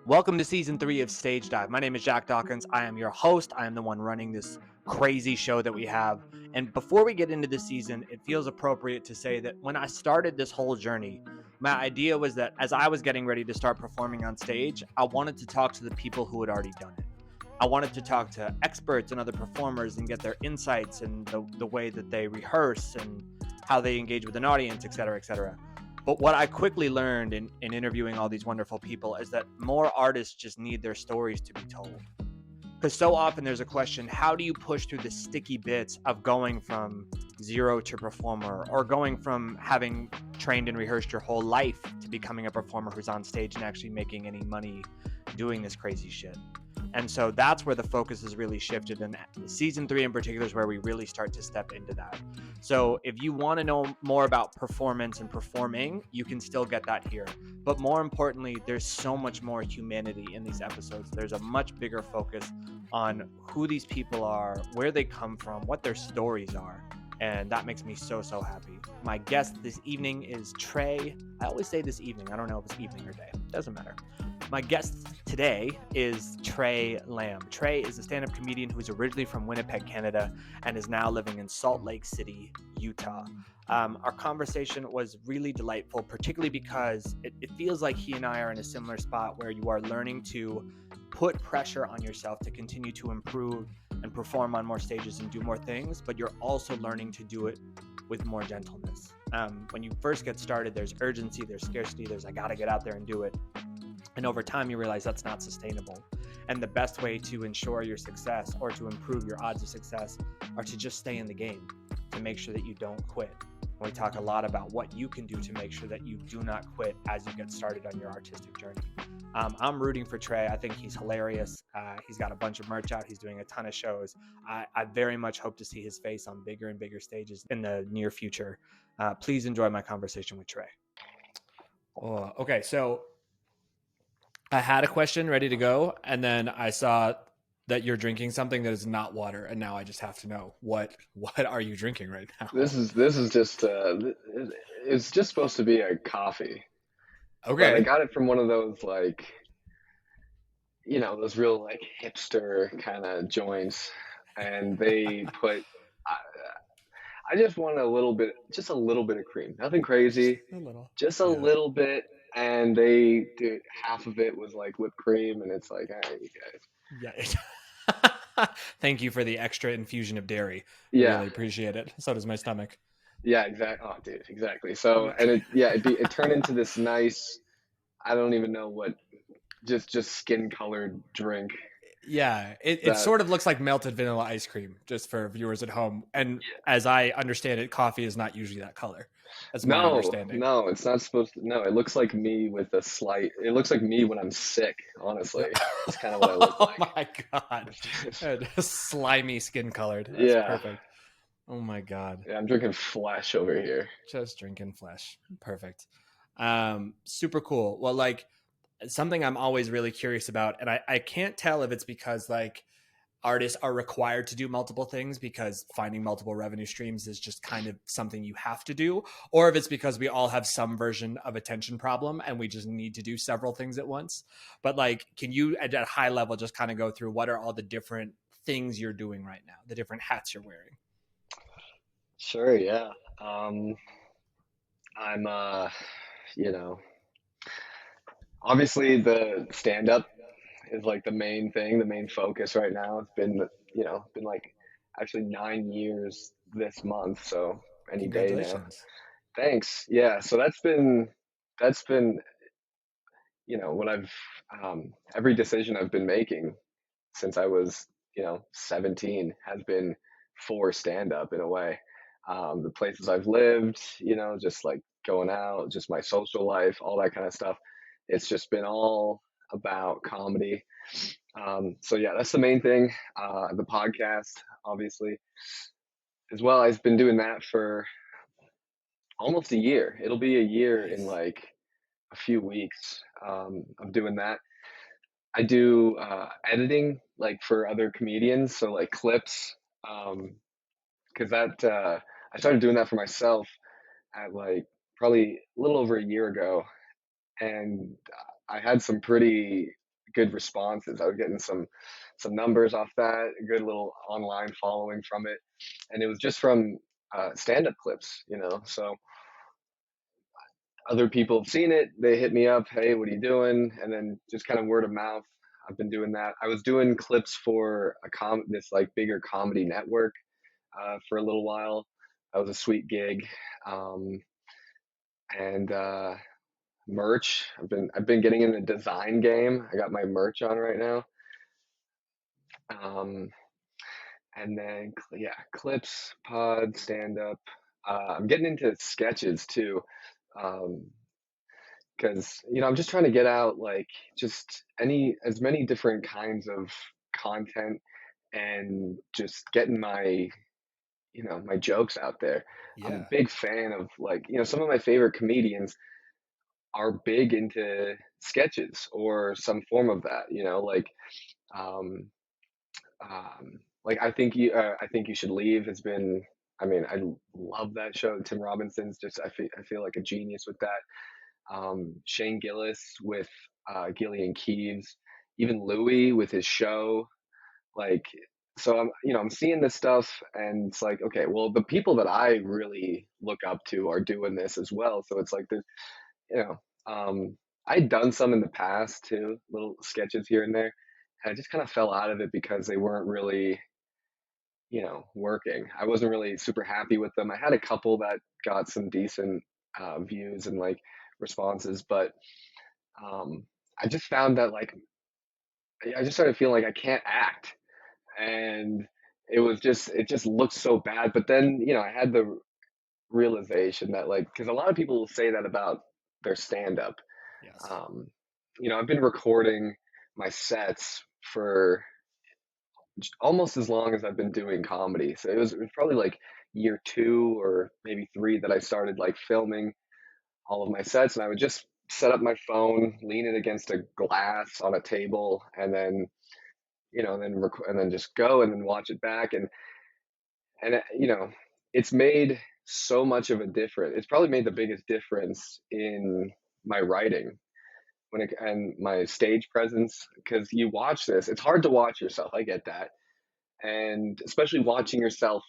Welcome to season 3 of Stage Dive. My name is Jack Dawkins. I am your host. I am the one running this crazy show that we have. And before we get into this season, it feels appropriate to say that when I started this whole journey, my idea was that as I was getting ready to start performing on stage, I wanted to talk to the people who had already done it. I wanted to talk to experts and other performers and get their insights and the way that they rehearse and how they engage with an audience, et cetera, et cetera. But what I quickly learned in interviewing all these wonderful people is that more artists just need their stories to be told. Because so often there's a question, how do you push through the sticky bits of going from zero to performer, or going from having trained and rehearsed your whole life to becoming a performer who's on stage and actually making any money doing this crazy shit? And so that's where the focus has really shifted. And season 3 in particular is where we really start to step into that. So if you want to know more about performance and performing, you can still get that here. But more importantly, there's so much more humanity in these episodes. There's a much bigger focus on who these people are, where they come from, what their stories are. And that makes me so, so happy. My guest this evening is Tre. I always say this evening. I don't know if it's evening or day. Doesn't matter. My guest today is Tre Lamb. Tre is a stand-up comedian who's originally from Winnipeg, Canada, and is now living in Salt Lake City, Utah. Our conversation was really delightful, particularly because it feels like he and I are in a similar spot where you are learning to put pressure on yourself to continue to improve and perform on more stages and do more things, but you're also learning to do it with more gentleness. When you first get started, there's urgency, there's scarcity, there's I gotta get out there and do it. And over time, you realize that's not sustainable. And the best way to ensure your success or to improve your odds of success are to just stay in the game, to make sure that you don't quit. And we talk a lot about what you can do to make sure that you do not quit as you get started on your artistic journey. I'm rooting for Tre. I think he's hilarious. He's got a bunch of merch out. He's doing a ton of shows. I very much hope to see his face on bigger and bigger stages in the near future. Please enjoy my conversation with Tre. Oh, okay, so I had a question ready to go, and then I saw that you're drinking something that is not water, and now I just have to know what are you drinking right now? This is just it's just supposed to be a coffee, but I Okay. got it from one of those those real like hipster kind of joints, and they put. I, I just want just a little bit of cream, nothing Just crazy, a little. just a Yeah. little bit, and they did half of it was like whipped cream, and it's like, all right, you guys, Yeah. Thank you for the extra infusion of dairy. I yeah, really appreciate it. So does my stomach. yeah, exactly. Oh, dude, exactly. So, and it turned into this nice. I don't even know what just skin colored drink Yeah, it that sort of looks like melted vanilla ice cream, just for viewers at home. And as I understand it, coffee is not usually that color. That's my understanding. no, it's not supposed to. No, it looks like me with a slight. It looks like me when I'm sick, honestly. That's kind of what I look Oh like. my god. Slimy skin colored. That's Yeah, perfect. Oh my god. yeah, I'm drinking flesh over here. Just drinking flesh. Perfect. Super cool. Well, like something I'm always really curious about, and I can't tell if it's because like artists are required to do multiple things because finding multiple revenue streams is just kind of something you have to do, or if it's because we all have some version of attention problem and we just need to do several things at once. But like, can you at a high level just kind of go through what are all the different things you're doing right now, the different hats you're wearing? Sure, yeah. Um, I'm you know, obviously the stand-up is like the main thing, the main focus right now. It's been, been like actually 9 years this month, so any day now. Congratulations. Thanks. Yeah, so that's been what every decision I've been making since I was 17 has been for stand up in a way. The places I've lived, just like going out, just my social life, all that kind of stuff. It's just been all about comedy. So yeah, that's the main thing. The podcast, obviously, as well. I've been doing that for almost a year. It'll be a year in Nice. like a few weeks. I'm doing that. I do editing like for other comedians, so like clips, because that I started doing that for myself at like probably a little over a year ago, and I had some pretty good responses. I was getting some numbers off that, a good little online following from it, and it was just from stand-up clips, you know. So other people have seen it, they hit me up, hey, what are you doing? And then just kind of word of mouth. I've been doing that. I was doing clips for this like bigger comedy network for a little while. That was a sweet gig. Um, and merch. I've been getting in the design game. I got my merch on right now. Um, and then yeah, clips, pod, stand up. I'm getting into sketches too. Um, because I'm just trying to get out like just as many different kinds of content and just getting my jokes out there. I'm a Yeah. big fan of like, some of my favorite comedians are big into sketches or some form of that, um, like I think you should leave has been, I mean, I love that show. Tim Robinson's just, I feel like a genius with that. Shane Gillis with Gillian Keeves, even Louis with his show. Like, so I'm seeing this stuff, and it's like, okay, well, the people that I really look up to are doing this as well. So it's like there's, you know, um, I'd done some in the past too, little sketches here and there, and I just kind of fell out of it because they weren't really, working. I wasn't really super happy with them. I had a couple that got some decent views and like responses, but um, I just found that like I just started feeling like I can't act, and it just looked so bad. But then I had the realization that like because a lot of people will say that about their stand up. Yes. Um, I've been recording my sets for almost as long as I've been doing comedy. So it was probably like year two or maybe three that I started like filming all of my sets, and I would just set up my phone, lean it against a glass on a table, and then and then just go and then watch it back, and it's made so much of a difference. It's probably made the biggest difference in my writing and my stage presence because you watch this. It's hard to watch yourself. I get that, and especially watching yourself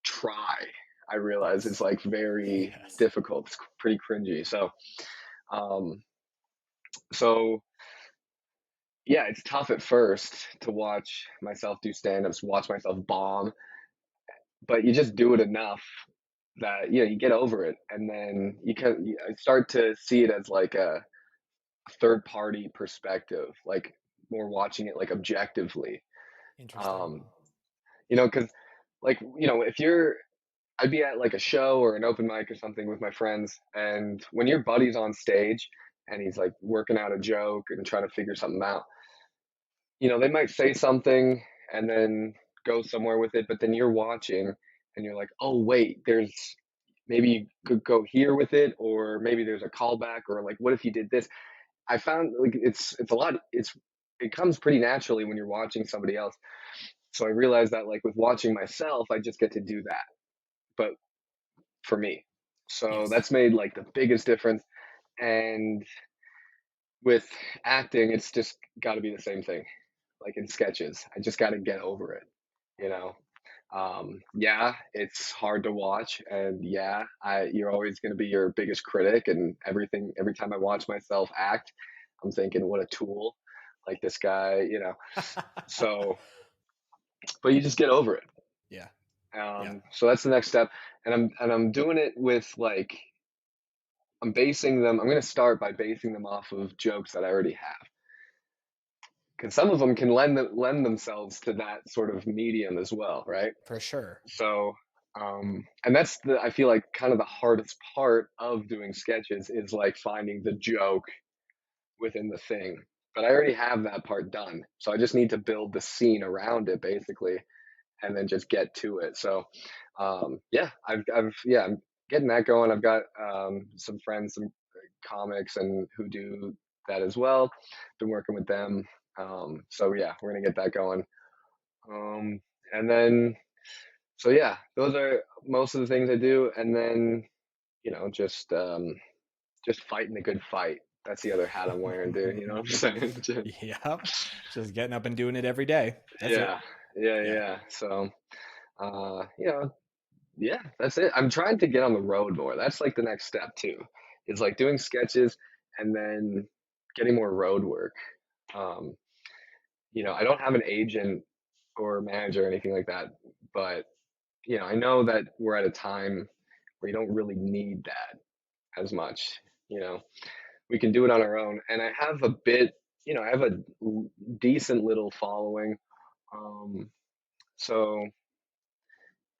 try. I realize it's Yes. like very Yes. difficult. It's pretty cringy. Um, so yeah, it's tough at first to watch myself do stand-ups, watch myself bomb, but you just do it enough that you get over it, and then I start to see it as like a third party perspective, like more watching it like objectively. Interesting. Um, because like if I'd be at like a show or an open mic or something with my friends, and when your buddy's on stage and he's like working out a joke and trying to figure something out, they might say something and then go somewhere with it, but then you're watching and you're like, oh, wait, maybe you could go here with it, or maybe there's a callback, or like, what if you did this? I found like it's a lot, it comes pretty naturally when you're watching somebody else. So I realized that like with watching myself, I just get to do that, but for me. So Yes. that's made like the biggest difference. And with acting, it's just got to be the same thing. Like in sketches, I just got to get over it, you know. Yeah, it's hard to watch, and yeah, you're always going to be your biggest critic, and everything. Every time I watch myself act, I'm thinking, what a tool, like this guy. So, but you just get over it. Yeah. Yeah. So that's the next step, and I'm doing it with like I'm basing them. I'm going to start by basing them off of jokes that I already have, because some of them can lend themselves to that sort of medium as well, right? For sure. So, and that's I feel like kind of the hardest part of doing sketches is like finding the joke within the thing. But I already have that part done. So I just need to build the scene around it basically and then just get to it. So, yeah, yeah, I'm getting that going. I've got, some friends, some comics and who do that as well. Been working with them. So yeah, we're going to get that going. Um, and then so yeah, those are most of the things I do, and then just fighting the good fight. that's the other hat I'm wearing, dude. You know what I'm saying? Yep. Just getting up and doing it every day. That's it. Yeah, yeah, Yeah. yeah. So, you know, yeah, that's it. I'm trying to get on the road more. That's like the next step too, is like doing sketches and then getting more road work. Um, you know, I don't have an agent or manager or anything like that, but you know, I know that we're at a time where you don't really need that as much. You know, we can do it on our own, and I have a bit, you know, I have a decent little following. Um, so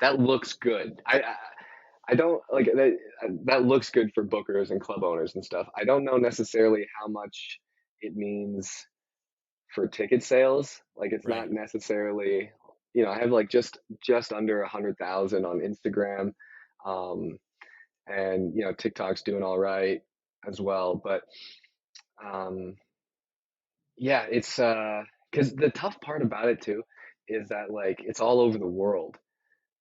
that looks good. I don't like that. That looks good for bookers and club owners and stuff. I don't know necessarily how much it means for ticket sales. Like it's not Right. necessarily, you know, I have like just under 100,000 on Instagram, um, and you know TikTok's doing all right as well. But um, yeah, it's because the tough part about it too is that like it's all over the world.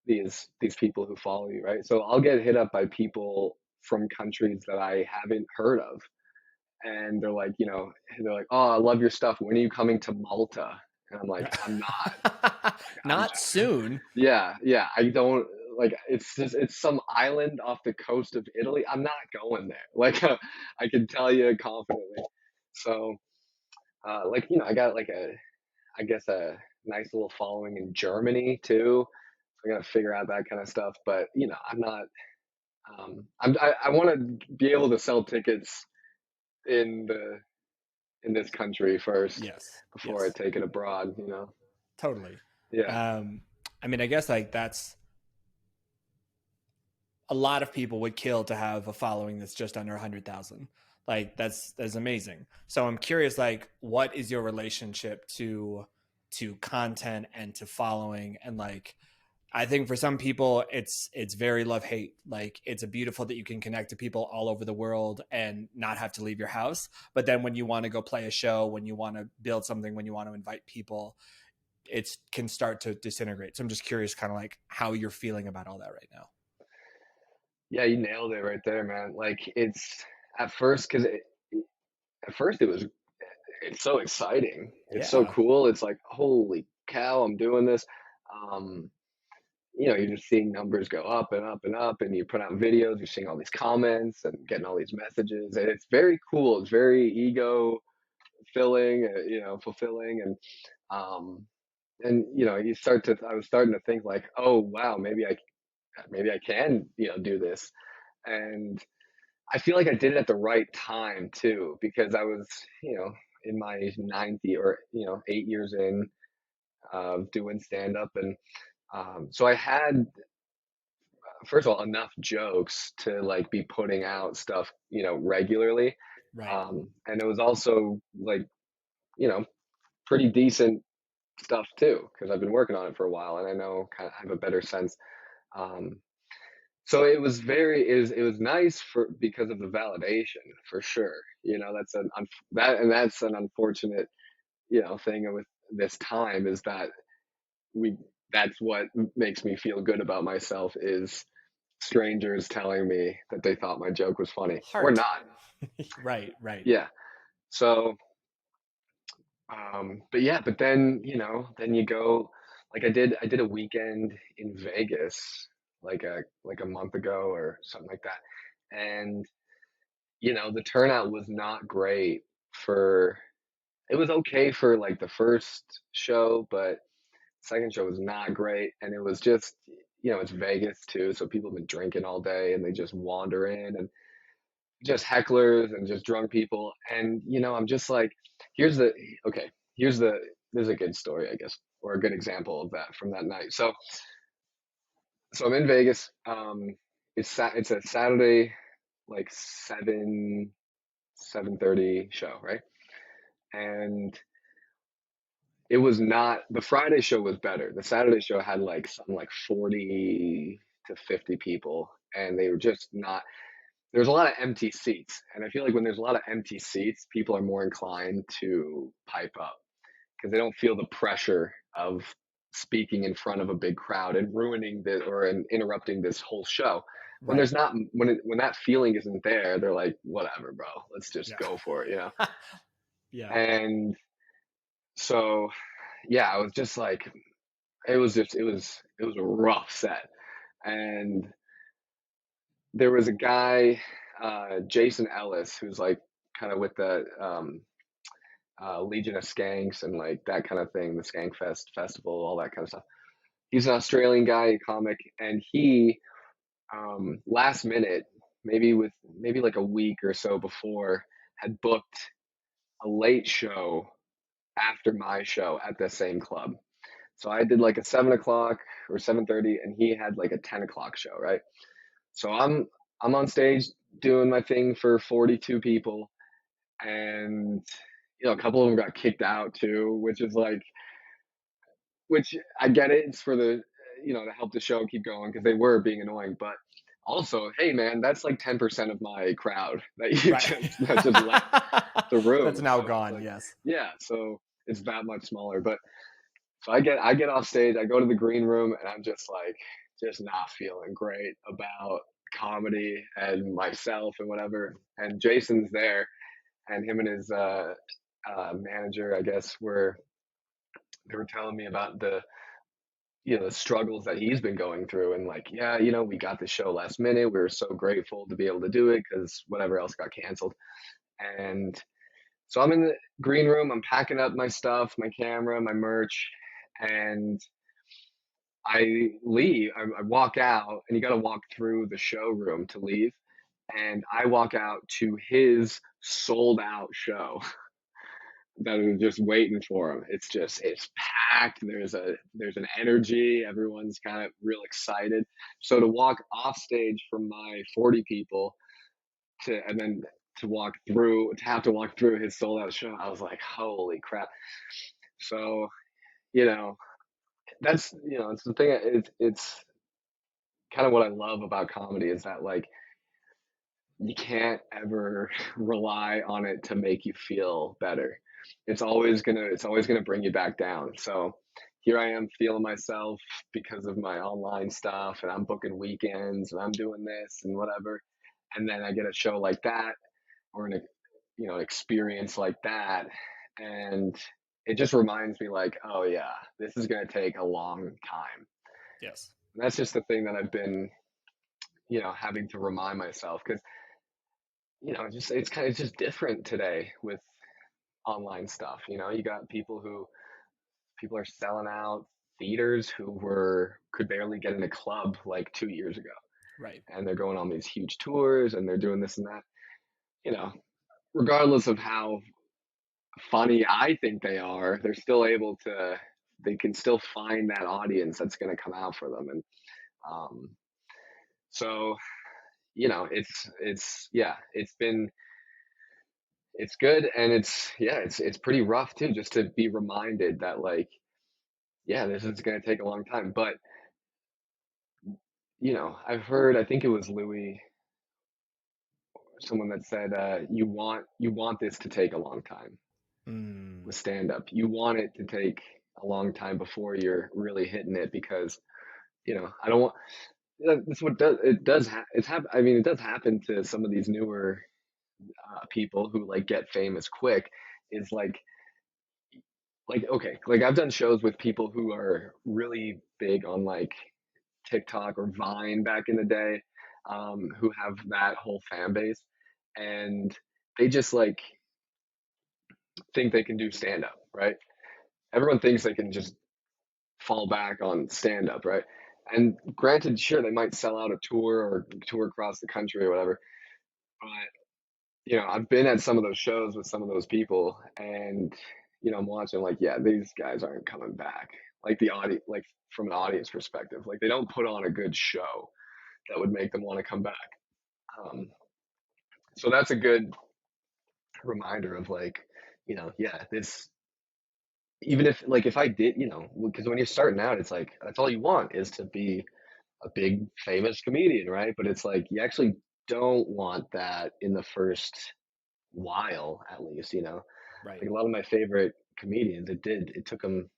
These people who follow you, right? So I'll get hit up by people from countries that I haven't heard of, and they're like, you know, they're like, "Oh, I love your stuff. When are you coming to Malta?" And I'm like, "I'm not. I'm Not soon. yeah, yeah. I don't like. It's just it's some island off the coast of Italy. I'm not going there. Like, I can tell you confidently. So, like, you know, I got like I guess a nice little following in Germany too. So I got to figure out that kind of stuff. But you know, I'm not. I want to be able to sell tickets in this country first Yes. before I Yes. take it abroad. You know. Totally. Yeah. Um, I mean, I guess like that's a lot of people would kill to have a following that's just under 100,000. Like that's amazing. So I'm curious, like, what is your relationship to content and to following? And like, I think for some people it's very love hate. Like it's a beautiful that you can connect to people all over the world and not have to leave your house. But then when you want to go play a show, when you want to build something, when you want to invite people, it can start to disintegrate. So I'm just curious, kind of like how you're feeling about all that right now. Yeah, you nailed it right there, man. Like it's at first because at first it's so exciting. It's so Yeah. cool. It's like holy cow, I'm doing this. Um, you know, you're just seeing numbers go up and up and up, and you put out videos. You're seeing all these comments and getting all these messages, and it's very cool. It's very ego filling, you know, fulfilling, um, and you know, I was starting to think like, oh wow, maybe I can, you know, do this, and I feel like I did it at the right time too, because I was, you know, in my 90 or, you know, 8 years in doing stand up. And so I had, first of all, enough jokes to like be putting out stuff, you know, regularly. Right. And it was also like, you know, pretty decent stuff too, because I've been working on it for a while and I know kind of have a better sense. Um, So it was nice for because of the validation for sure. You know, that's an unfortunate, you know, thing with this time is that we that's what makes me feel good about myself is strangers telling me that they thought my joke was funny or Heart. not. Right. Right. Yeah. So but yeah, but then, you know, then you go like I did a weekend in Vegas like a month ago or something like that. And you know, the turnout was not great for it was okay for like the first show, but second show was not great. And it was just, you know, it's Vegas too. So people have been drinking all day and they just wander in and just hecklers and just drunk people. And, you know, I'm just like, here's the, okay, here's the, there's a good story, I guess, or a good example of that from that night. So I'm in Vegas. It's a Saturday, like 7:30 show, right? And it was not the Friday show was better. The Saturday show had like something like 40 to 50 people, and they were just not. There's a lot of empty seats, and I feel like when there's a lot of empty seats, people are more inclined to pipe up because they don't feel the pressure of speaking in front of a big crowd and ruining the or interrupting this whole show. when Right. there's not, when that feeling isn't there, they're like, whatever, bro, let's just Yeah. go for it, Yeah. And so, yeah, I was just like, it was a rough set. And there was a guy, Jason Ellis, who's like kind of with the Legion of Skanks and like that kind of thing, the Skank Fest festival, all that kind of stuff. He's an Australian guy, a comic, and he last minute, maybe like a week or so before, had booked a late show after my show at the same club. So I did like a 7 o'clock or 7:30, and he had like a 10 o'clock show, right? So I'm on stage doing my thing for 42 people, and a couple of them got kicked out too, which is like, which I get it. It's for the, to help the show keep going because they were being annoying. But also, hey man, that's like 10% of my crowd that you Right. just left the room. That's now So it's gone. like, Yes. yeah, so it's that much smaller. But so I get off stage, I go to the green room, and I'm just like, just not feeling great about comedy and myself and whatever. And Jason's there, and him and his manager, I guess, they were telling me about the struggles that he's been going through, and like, yeah, we got the show last minute. We were so grateful to be able to do it because whatever else got canceled. And so I'm in the green room, I'm packing up my stuff, my camera, my merch, and I leave. I walk out, and you got to walk through the showroom to leave. And I walk out to his sold out show that was just waiting for him. It's packed. There's an energy. Everyone's kind of real excited. So to walk off stage from my 40 people and then to have to walk through his sold out show, I was like, holy crap. So, you know, it's the thing. It's kind of what I love about comedy is that like you can't ever rely on it to make you feel better. It's always gonna bring you back down. So here I am feeling myself because of my online stuff, and I'm booking weekends, and I'm doing this and whatever. And then I get a show like that, or an experience like that, and it just reminds me like, oh yeah, this is gonna take a long time. Yes. And that's just the thing that I've been, having to remind myself because just it's just different today with online stuff. You got people are selling out theaters who could barely get in a club like 2 years ago, Right. and they're going on these huge tours, and they're doing this and that. You know, regardless of how funny I think they are, they're still able to. They can still find that audience that's going to come out for them, and um, so it's yeah, it's good, and it's pretty rough too, just to be reminded that like, yeah, this is going to take a long time. But I've heard, I think it was Louis, someone that said, you want this to take a long time Mm. with stand up. You want it to take a long time before you're really hitting it because I don't want. That's what it does. I mean, it does happen to some of these newer people who like get famous quick. Is like okay, like I've done shows with people who are really big on like TikTok or Vine back in the day, who have that whole fan base, and they just like think they can do stand up, right? Everyone thinks they can just fall back on stand up, right? And granted, sure, they might sell out a tour or tour across the country or whatever, but I've been at some of those shows with some of those people, and I'm watching like, yeah, these guys aren't coming back. Like the audience, like from an audience perspective, like they don't put on a good show that would make them want to come back. Um, so that's a good reminder of like, yeah, this, even if I did, because when you're starting out, it's like that's all you want is to be a big famous comedian, right? But it's like you actually don't want that in the first while, at least. Right. Like a lot of my favorite comedians, it took them,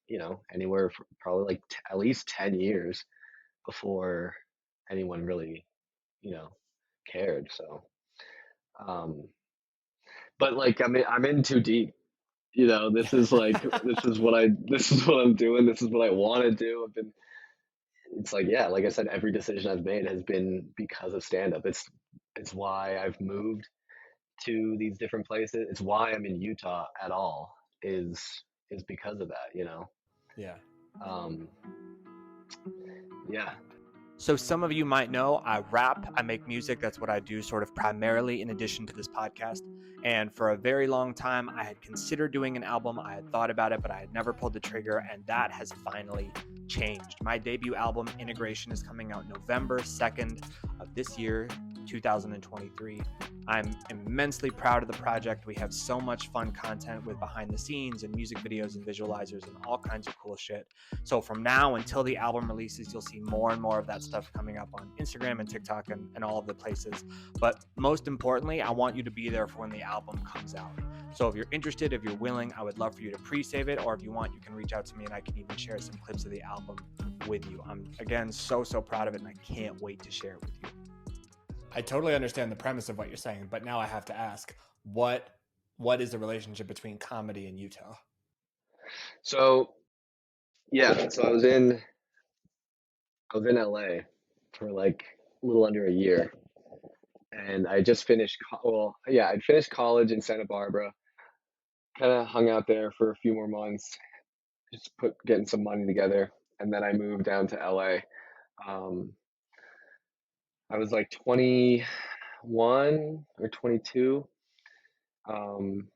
anywhere probably like at least 10 years before anyone really cared. So, um, but like, I'm in too deep. This is like, this is what I'm doing. This is what I want to do. It's like, yeah, like I said, every decision I've made has been because of stand up. It's why I've moved to these different places. It's why I'm in Utah at all is because of that. Yeah. Um, yeah. So some of you might know I rap, I make music. That's what I do sort of primarily in addition to this podcast. And for a very long time, I had considered doing an album. I had thought about it, but I had never pulled the trigger. And that has finally changed. My debut album, Integration, is coming out November 2nd of this year, 2023. I'm immensely proud of the project. We have so much fun content with behind the scenes and music videos and visualizers and all kinds of cool shit. So from now until the album releases, you'll see more and more of that stuff coming up on Instagram and TikTok and all of the places. But most importantly, I want you to be there for when the album comes out. So if you're interested, if you're willing, I would love for you to pre-save it, or if you want, you can reach out to me and I can even share some clips of the album with you. I'm, again, so proud of it, and I can't wait to share it with you. I totally understand the premise of what you're saying, but now I have to ask, what is the relationship between comedy and Utah? So yeah, so I was in LA for like a little under a year, and I just finished. I'd finished college in Santa Barbara. Kind of hung out there for a few more months, just getting some money together, and then I moved down to LA. Um, I was like 21 or 22. Um,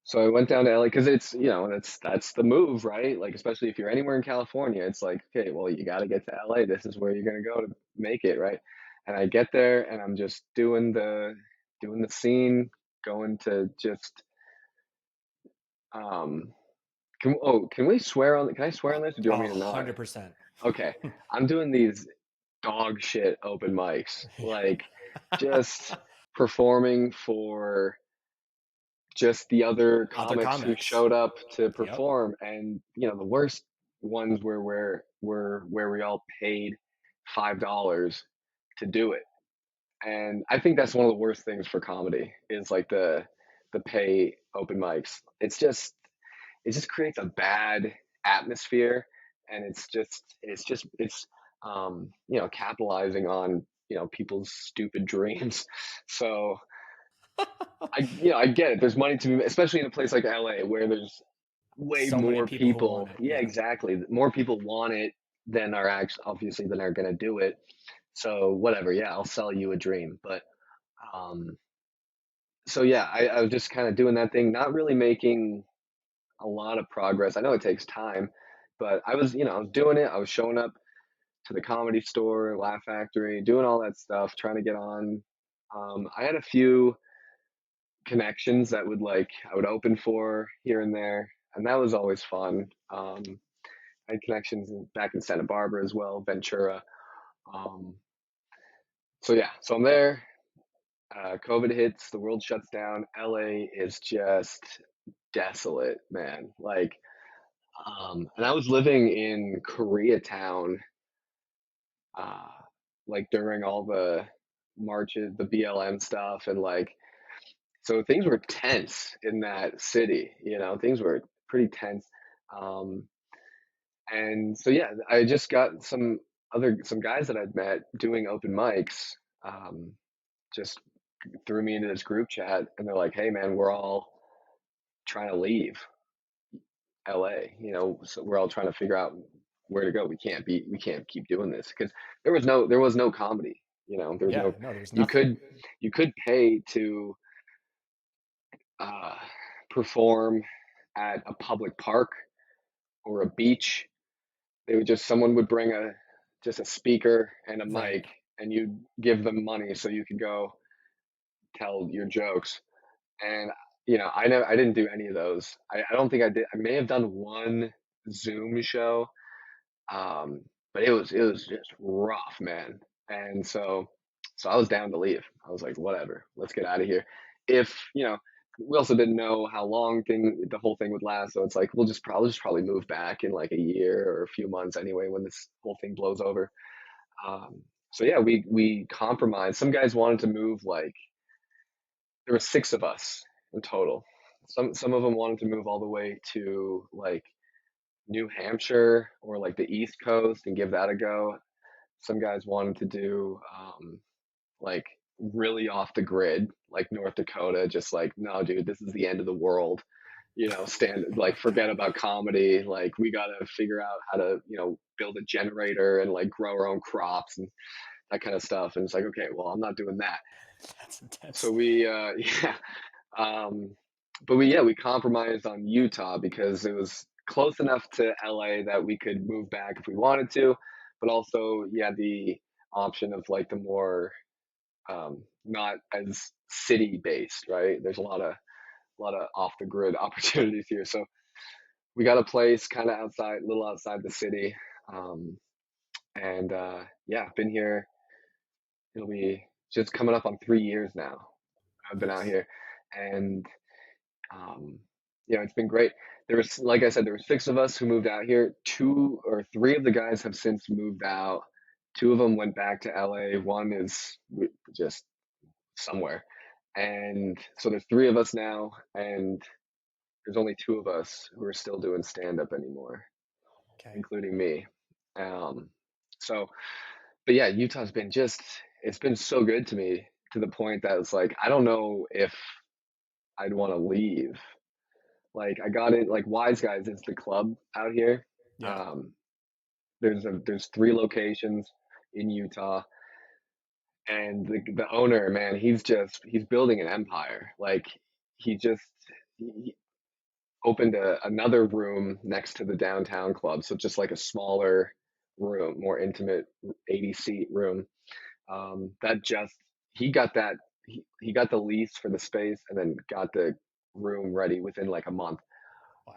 so I went down to LA because it's, that's the move, right? Like, especially if you're anywhere in California, it's like, okay, well, you got to get to LA. This is where you're going to go to make it, right? And I get there and I'm just doing the scene, going to just, um, can we swear on, can I swear on this, or do you want me to not? 100%. Okay. I'm doing these dog shit open mics, like just performing for just the other comics who showed up to perform. Yep. And the worst ones were where we all paid $5 to do it. And I think that's one of the worst things for comedy is like the pay open mics. It just creates a bad atmosphere, and it's capitalizing on people's stupid dreams. So I get it. There's money to be, especially in a place like LA where there's way so more people. Yeah, exactly. More people want it than are obviously than are going to do it. So whatever. Yeah, I'll sell you a dream. But so yeah, I was just kind of doing that thing, not really making a lot of progress. I know it takes time, but I was doing it. I was showing up to the Comedy Store, Laugh Factory, doing all that stuff, trying to get on. I had a few connections that I would open for here and there, and that was always fun. I had connections back in Santa Barbara as well, Ventura. So yeah, so I'm there. COVID hits, the world shuts down. LA is just desolate, man. And I was living in Koreatown, like during all the marches, the BLM stuff, and so things were tense in that city. Things were pretty tense. Um, and so yeah, I just got some guys that I'd met doing open mics. Just threw me into this group chat, and they're like, "Hey, man, we're all trying to leave LA. So we're all trying to figure out where to go. We can't keep doing this because there was no comedy. There was there's nothing. You you could pay to perform at a public park or a beach. Someone would bring just a speaker and a mic, and you'd give them money so you could go tell your jokes. And I didn't do any of those. I don't think I did. I may have done one Zoom show, but it was just rough, man. And so I was down to leave. I was like, whatever, let's get out of here. If we also didn't know how long the whole thing would last, so it's like I'll just probably move back in like a year or a few months anyway when this whole thing blows over. So yeah, we compromised. Some guys wanted to move, like there were 6 of us in total. Some of them wanted to move all the way to like New Hampshire or like the East Coast and give that a go. Some guys wanted to do like really off the grid, like North Dakota, just like, no, dude, this is the end of the world. Stand like forget about comedy. Like we gotta figure out how to, build a generator and like grow our own crops and that kind of stuff. And it's like, okay, well, I'm not doing that. That's intense. So we, yeah, um, but we compromised on Utah because it was close enough to LA that we could move back if we wanted to, but also you had the option of like the more not as city based, right? There's a lot of off the grid opportunities here. So we got a place kind of outside, a little outside the city, um, and yeah, been here. It'll be just coming up on 3 years now. I've been out Nice. here, and um, it's been great. There was, like I said, there were 6 of us who moved out here. 2 or 3 of the guys have since moved out. 2 of them went back to LA. One is just somewhere, and so there's 3 of us now, and there's only 2 of us who are still doing stand up anymore, Okay. including me. Um, so, but yeah, Utah's been it's been so good to me to the point that it's like, I don't know if I'd want to leave. Like I got it, like Wise Guys is the club out here. Yeah. Um, there's 3 locations in Utah, and the owner, man, he's building an empire. Like he just he opened another room next to the downtown club, so just like a smaller room, more intimate 80 seat room. That just he got that he got the lease for the space and then got the room ready within like a month.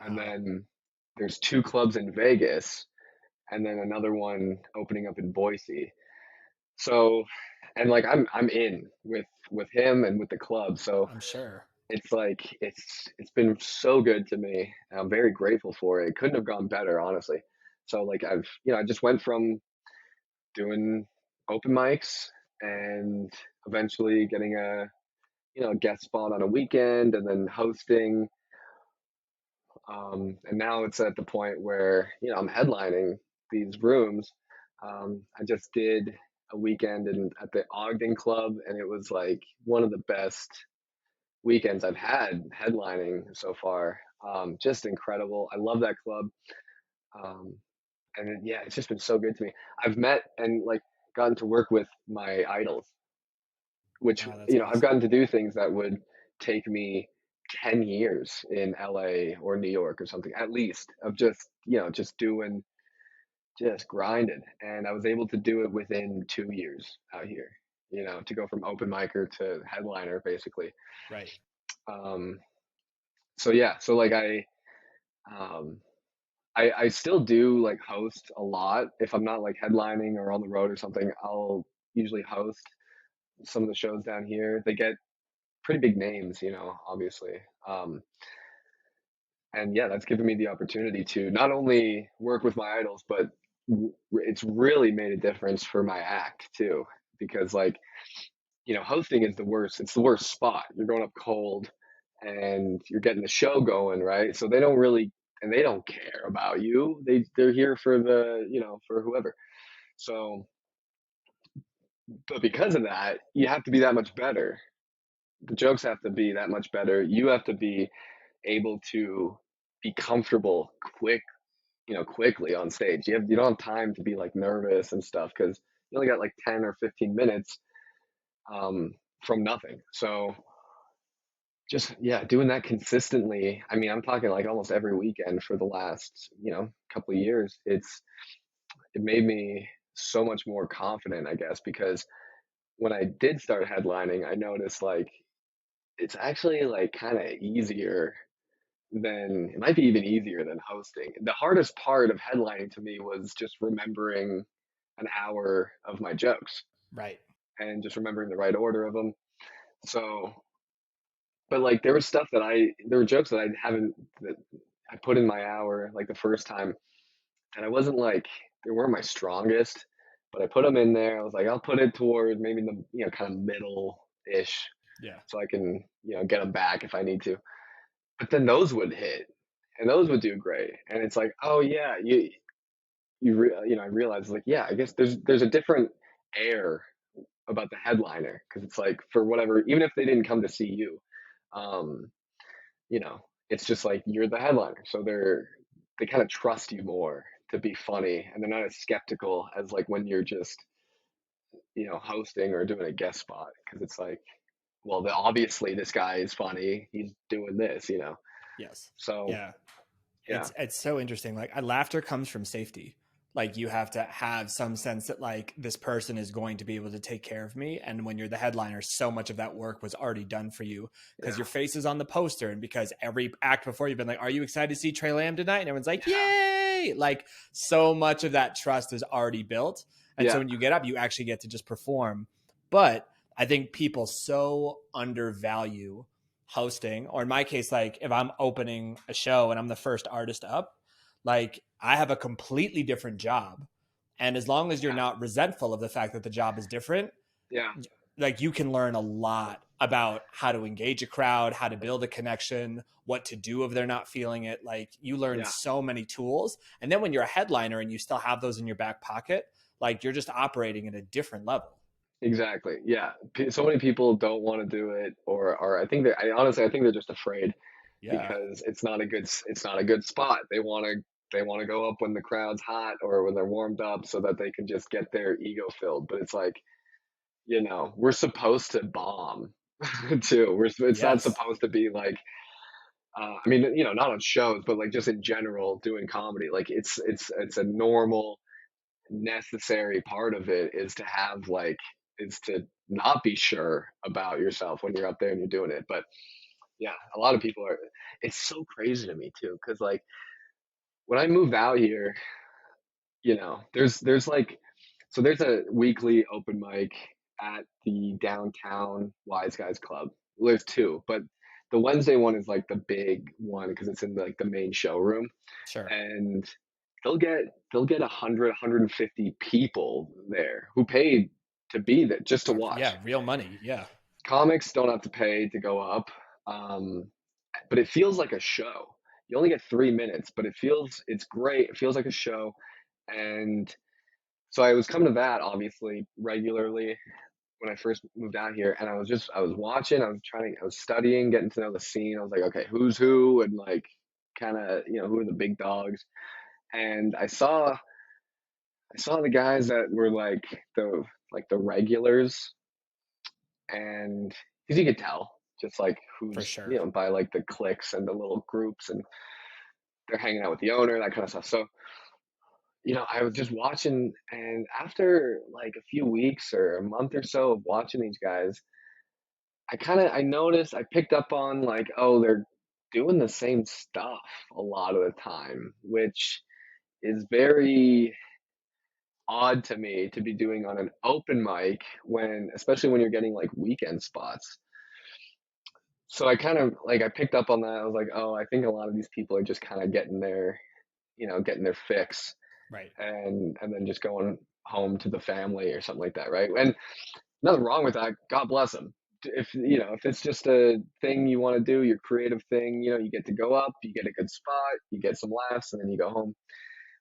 And Wow. then there's 2 clubs in Vegas and then another one opening up in Boise. So, and like I'm in with him and with the club. So I'm sure. it's like it's been so good to me. And I'm very grateful for it. It couldn't have gone better, honestly. So like I just went from doing open mics and eventually getting a guest spot on a weekend and then hosting, and now it's at the point where I'm headlining these rooms. I just did a weekend at the Ogden Club, and it was like one of the best weekends I've had headlining so far. Just incredible. I love that club. Um, yeah, it's just been so good to me. I've met and like gotten to work with my idols, which, Wow, that's I've awesome. gotten to do things that would take me 10 years in LA or New York or something, at least of just doing, just grinding. And I was able to do it within 2 years out here, to go from open micer to headliner basically. Right. Um, so yeah, so like um, I still do like host a lot. If I'm not like headlining or on the road or something, I'll usually host some of the shows down here. They get pretty big names, obviously. Um, and yeah, that's given me the opportunity to not only work with my idols, but it's really made a difference for my act too. Because like, hosting is the worst. It's the worst spot. You're going up cold and you're getting the show going, right? So they don't really, and they don't care about you. They're here for for whoever. So, but because of that, you have to be that much better. The jokes have to be that much better. You have to be able to be comfortable quickly on stage. You don't have time to be like nervous and stuff because you only got like 10 or 15 minutes um, from nothing. So just yeah, doing that consistently. I mean, I'm talking like almost every weekend for the last couple of years. It made me so much more confident, I guess, because when I did start headlining, I noticed like it's actually like kind of easier than it might be even easier than hosting. The hardest part of headlining to me was just remembering an hour of my jokes Right. and just remembering the right order of them. So, but like there were jokes that I haven't, that I put in my hour like the first time, and I wasn't like, they weren't my strongest. but I put them in there. I was like, I'll put it towards maybe the, kind of middle-ish Yeah. so I can, get them back if I need to. But then those would hit and those would do great. And it's like, oh yeah, I realized like, yeah, I guess there's a different air about the headliner because it's like for whatever, even if they didn't come to see you, um, you know, it's just like you're the headliner, so they kind of trust you more to be funny, and they're not as skeptical as like when you're just hosting or doing a guest spot because it's like, well, obviously this guy is funny, he's doing this. Yes. So Yeah. yeah, It's so interesting. Like laughter comes from safety. Like you have to have some sense that like this person is going to be able to take care of me. And when you're the headliner, so much of that work was already done for you because yeah, your face is on the poster and because every act before you've been like, are you excited to see Tre Lamb tonight? And everyone's like, yeah, yay! Like so much of that trust is already built. And so yeah, when you get up, you actually get to just perform. But I think people so undervalue hosting, or in my case, like if I'm opening a show and I'm the first artist up, like I have a completely different job. And as long as you're not resentful of the fact that the job is different, yeah, like you can learn a lot about how to engage a crowd, how to build a connection, what to do if they're not feeling it. Like you learn yeah. so many tools. And then when you're a headliner and you still have those in your back pocket, like you're just operating at a different level. Exactly. Yeah. So many people don't want to do it, or I think honestly, I think they're just afraid Yeah. because it's not a good spot. They want to go up when the crowd's hot or when they're warmed up so that they can just get their ego filled. But it's like, we're supposed to bomb too. It's not Yes. supposed to be like, I mean, not on shows, but like just in general doing comedy. Like it's a normal, necessary part of it is to not be sure about yourself when you're up there and you're doing it. But yeah, a lot of people are. It's so crazy to me too, because like when I moved out here, there's like, so there's a weekly open mic at the downtown Wise Guys Club. Well, there's two, but the Wednesday one is like the big one because it's in like the main showroom, Sure. and they'll get 150 people there who paid to be there just to watch. Yeah. Real money. Yeah. Comics don't have to pay to go up, um, but it feels like a show. You only get 3 minutes, but it's great. It feels like a show, and so I was coming to that obviously regularly when I first moved out here, and I was watching, I was studying, getting to know the scene. I was like, okay, who's who, and like kind of who are the big dogs, and I saw the guys that were like the regulars, and because you could tell just like For who's sure. by like the cliques and the little groups, and they're hanging out with the owner, that kind of stuff. So I was just watching, and after like a few weeks or a month or so of watching these guys, I noticed, I picked up on like, oh, they're doing the same stuff a lot of the time, which is very odd to me to be doing on an open mic especially when you're getting like weekend spots. So I kind of like I picked up on that. I was like, oh, I think a lot of these people are just kind of getting their fix, Right. and then just going home to the family or something like that, right? And nothing wrong with that. God bless them. If it's just a thing you want to do, your creative thing, you get to go up, you get a good spot, you get some laughs, and then you go home.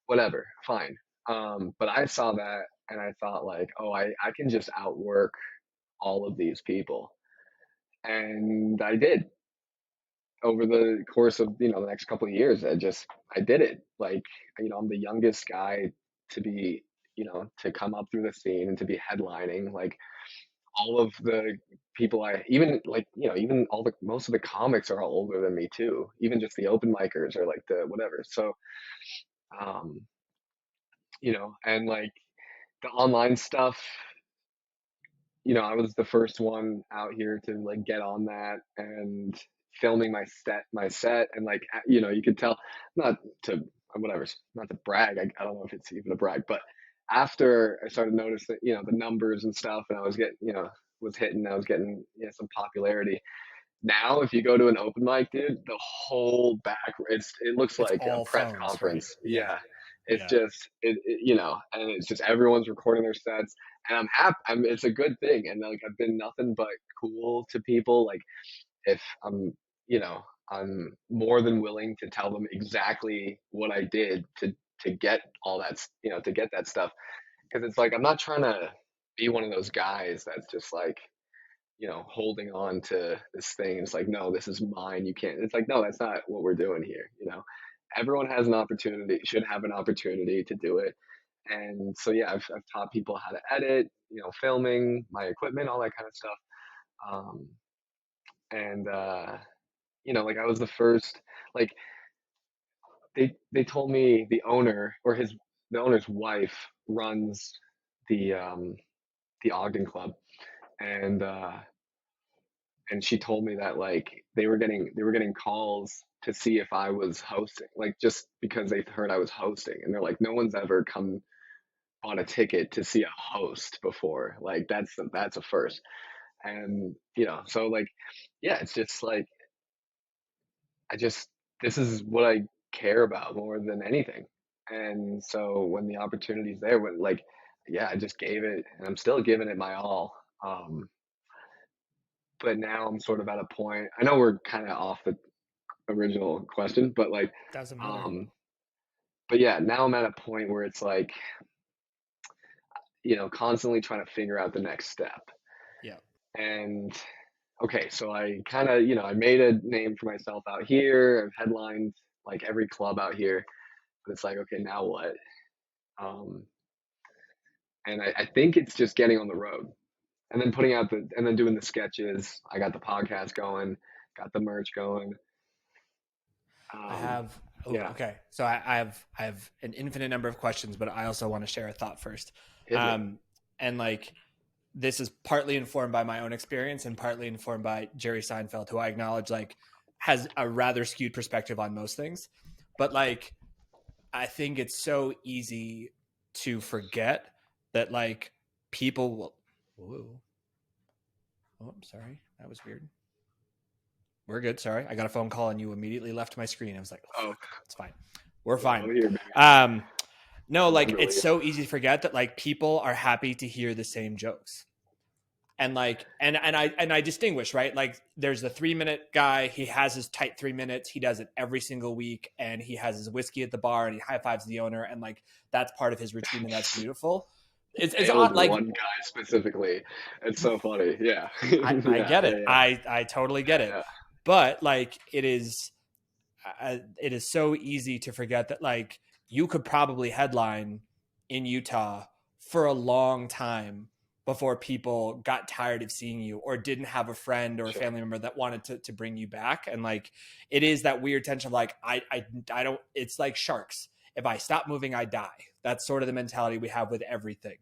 Whatever, fine. But I saw that and I thought like, oh, I can just outwork all of these people. And I did over the course of, the next couple of years. I did it. Like, I'm the youngest guy to be, to come up through the scene and to be headlining. Like all of the people even like, even most of the comics are all older than me too. Even just the open micers or like the whatever. So, um, and like the online stuff, I was the first one out here to like get on that and filming my set and like you could tell, not to whatever, not to brag. I don't know if it's even a brag, but after I started noticing the numbers and stuff, and I was getting was hitting, I was getting some popularity. Now if you go to an open mic, dude, the whole back it looks It's like a all press phones, right? conference. Yeah. Yeah, It's Yeah. just and it's just everyone's recording their sets, and I'm happy. It's a good thing, and like I've been nothing but cool to people. Like if you know, I'm more than willing to tell them exactly what I did to get all that, to get that stuff, because it's like I'm not trying to be one of those guys that's just like, holding on to this thing. It's like, no, this is mine. You can't. It's like, no, that's not what we're doing here. Everyone has an opportunity, should have an opportunity to do it. And so, yeah, I've taught people how to edit, filming, my equipment, all that kind of stuff. Um, and, like I was the first, like they told me the owner's wife runs the Ogden Club. And, and she told me that like they were getting calls to see if I was hosting, like just because they heard I was hosting, and they're like, no one's ever come on a ticket to see a host before, like that's a first. And so like, yeah, it's just like I just this is what I care about more than anything. And so when the opportunity's there, when like, yeah, I just gave it, and I'm still giving it my all. But now I'm sort of at a point. I know we're kind of off the original question, but like, Doesn't matter. um, but yeah, now I'm at a point where it's like, constantly trying to figure out the next step. Yeah. And okay, so I kind of, I made a name for myself out here. I've headlined like every club out here, but it's like, okay, now what? Um, and I think it's just getting on the road, and then and then doing the sketches. I got the podcast going, got the merch going. I Um, have. Oh, yeah, okay. So I have an infinite number of questions, but I also want to share a thought first. hit me. And like this is partly informed by my own experience and partly informed by Jerry Seinfeld, who I acknowledge like has a rather skewed perspective on most things. But like I think it's so easy to forget that like people will. Whoa. Oh, I'm sorry. That was weird. We're good. Sorry. I got a phone call and you immediately left my screen. I was like, oh, Oh, fuck. It's fine. We're fine. over here, baby. No, like Under it's leave. so easy to forget that like people are happy to hear the same jokes. And like and I distinguish, right? Like there's the 3-minute guy, he has his tight 3 minutes, he does it every single week, and he has his whiskey at the bar and he high fives the owner, and like that's part of his routine, and that's beautiful. It's Nailed odd, like one guy specifically. It's so funny. Yeah. I Yeah, get yeah, it. yeah, I totally get it. yeah. But like it is so easy to forget that like you could probably headline in Utah for a long time before people got tired of seeing you or didn't have a friend or a Sure. family member that wanted to bring you back. And like it is that weird tension of like I don't, it's like sharks. If I stop moving, I die. That's sort of the mentality we have with everything.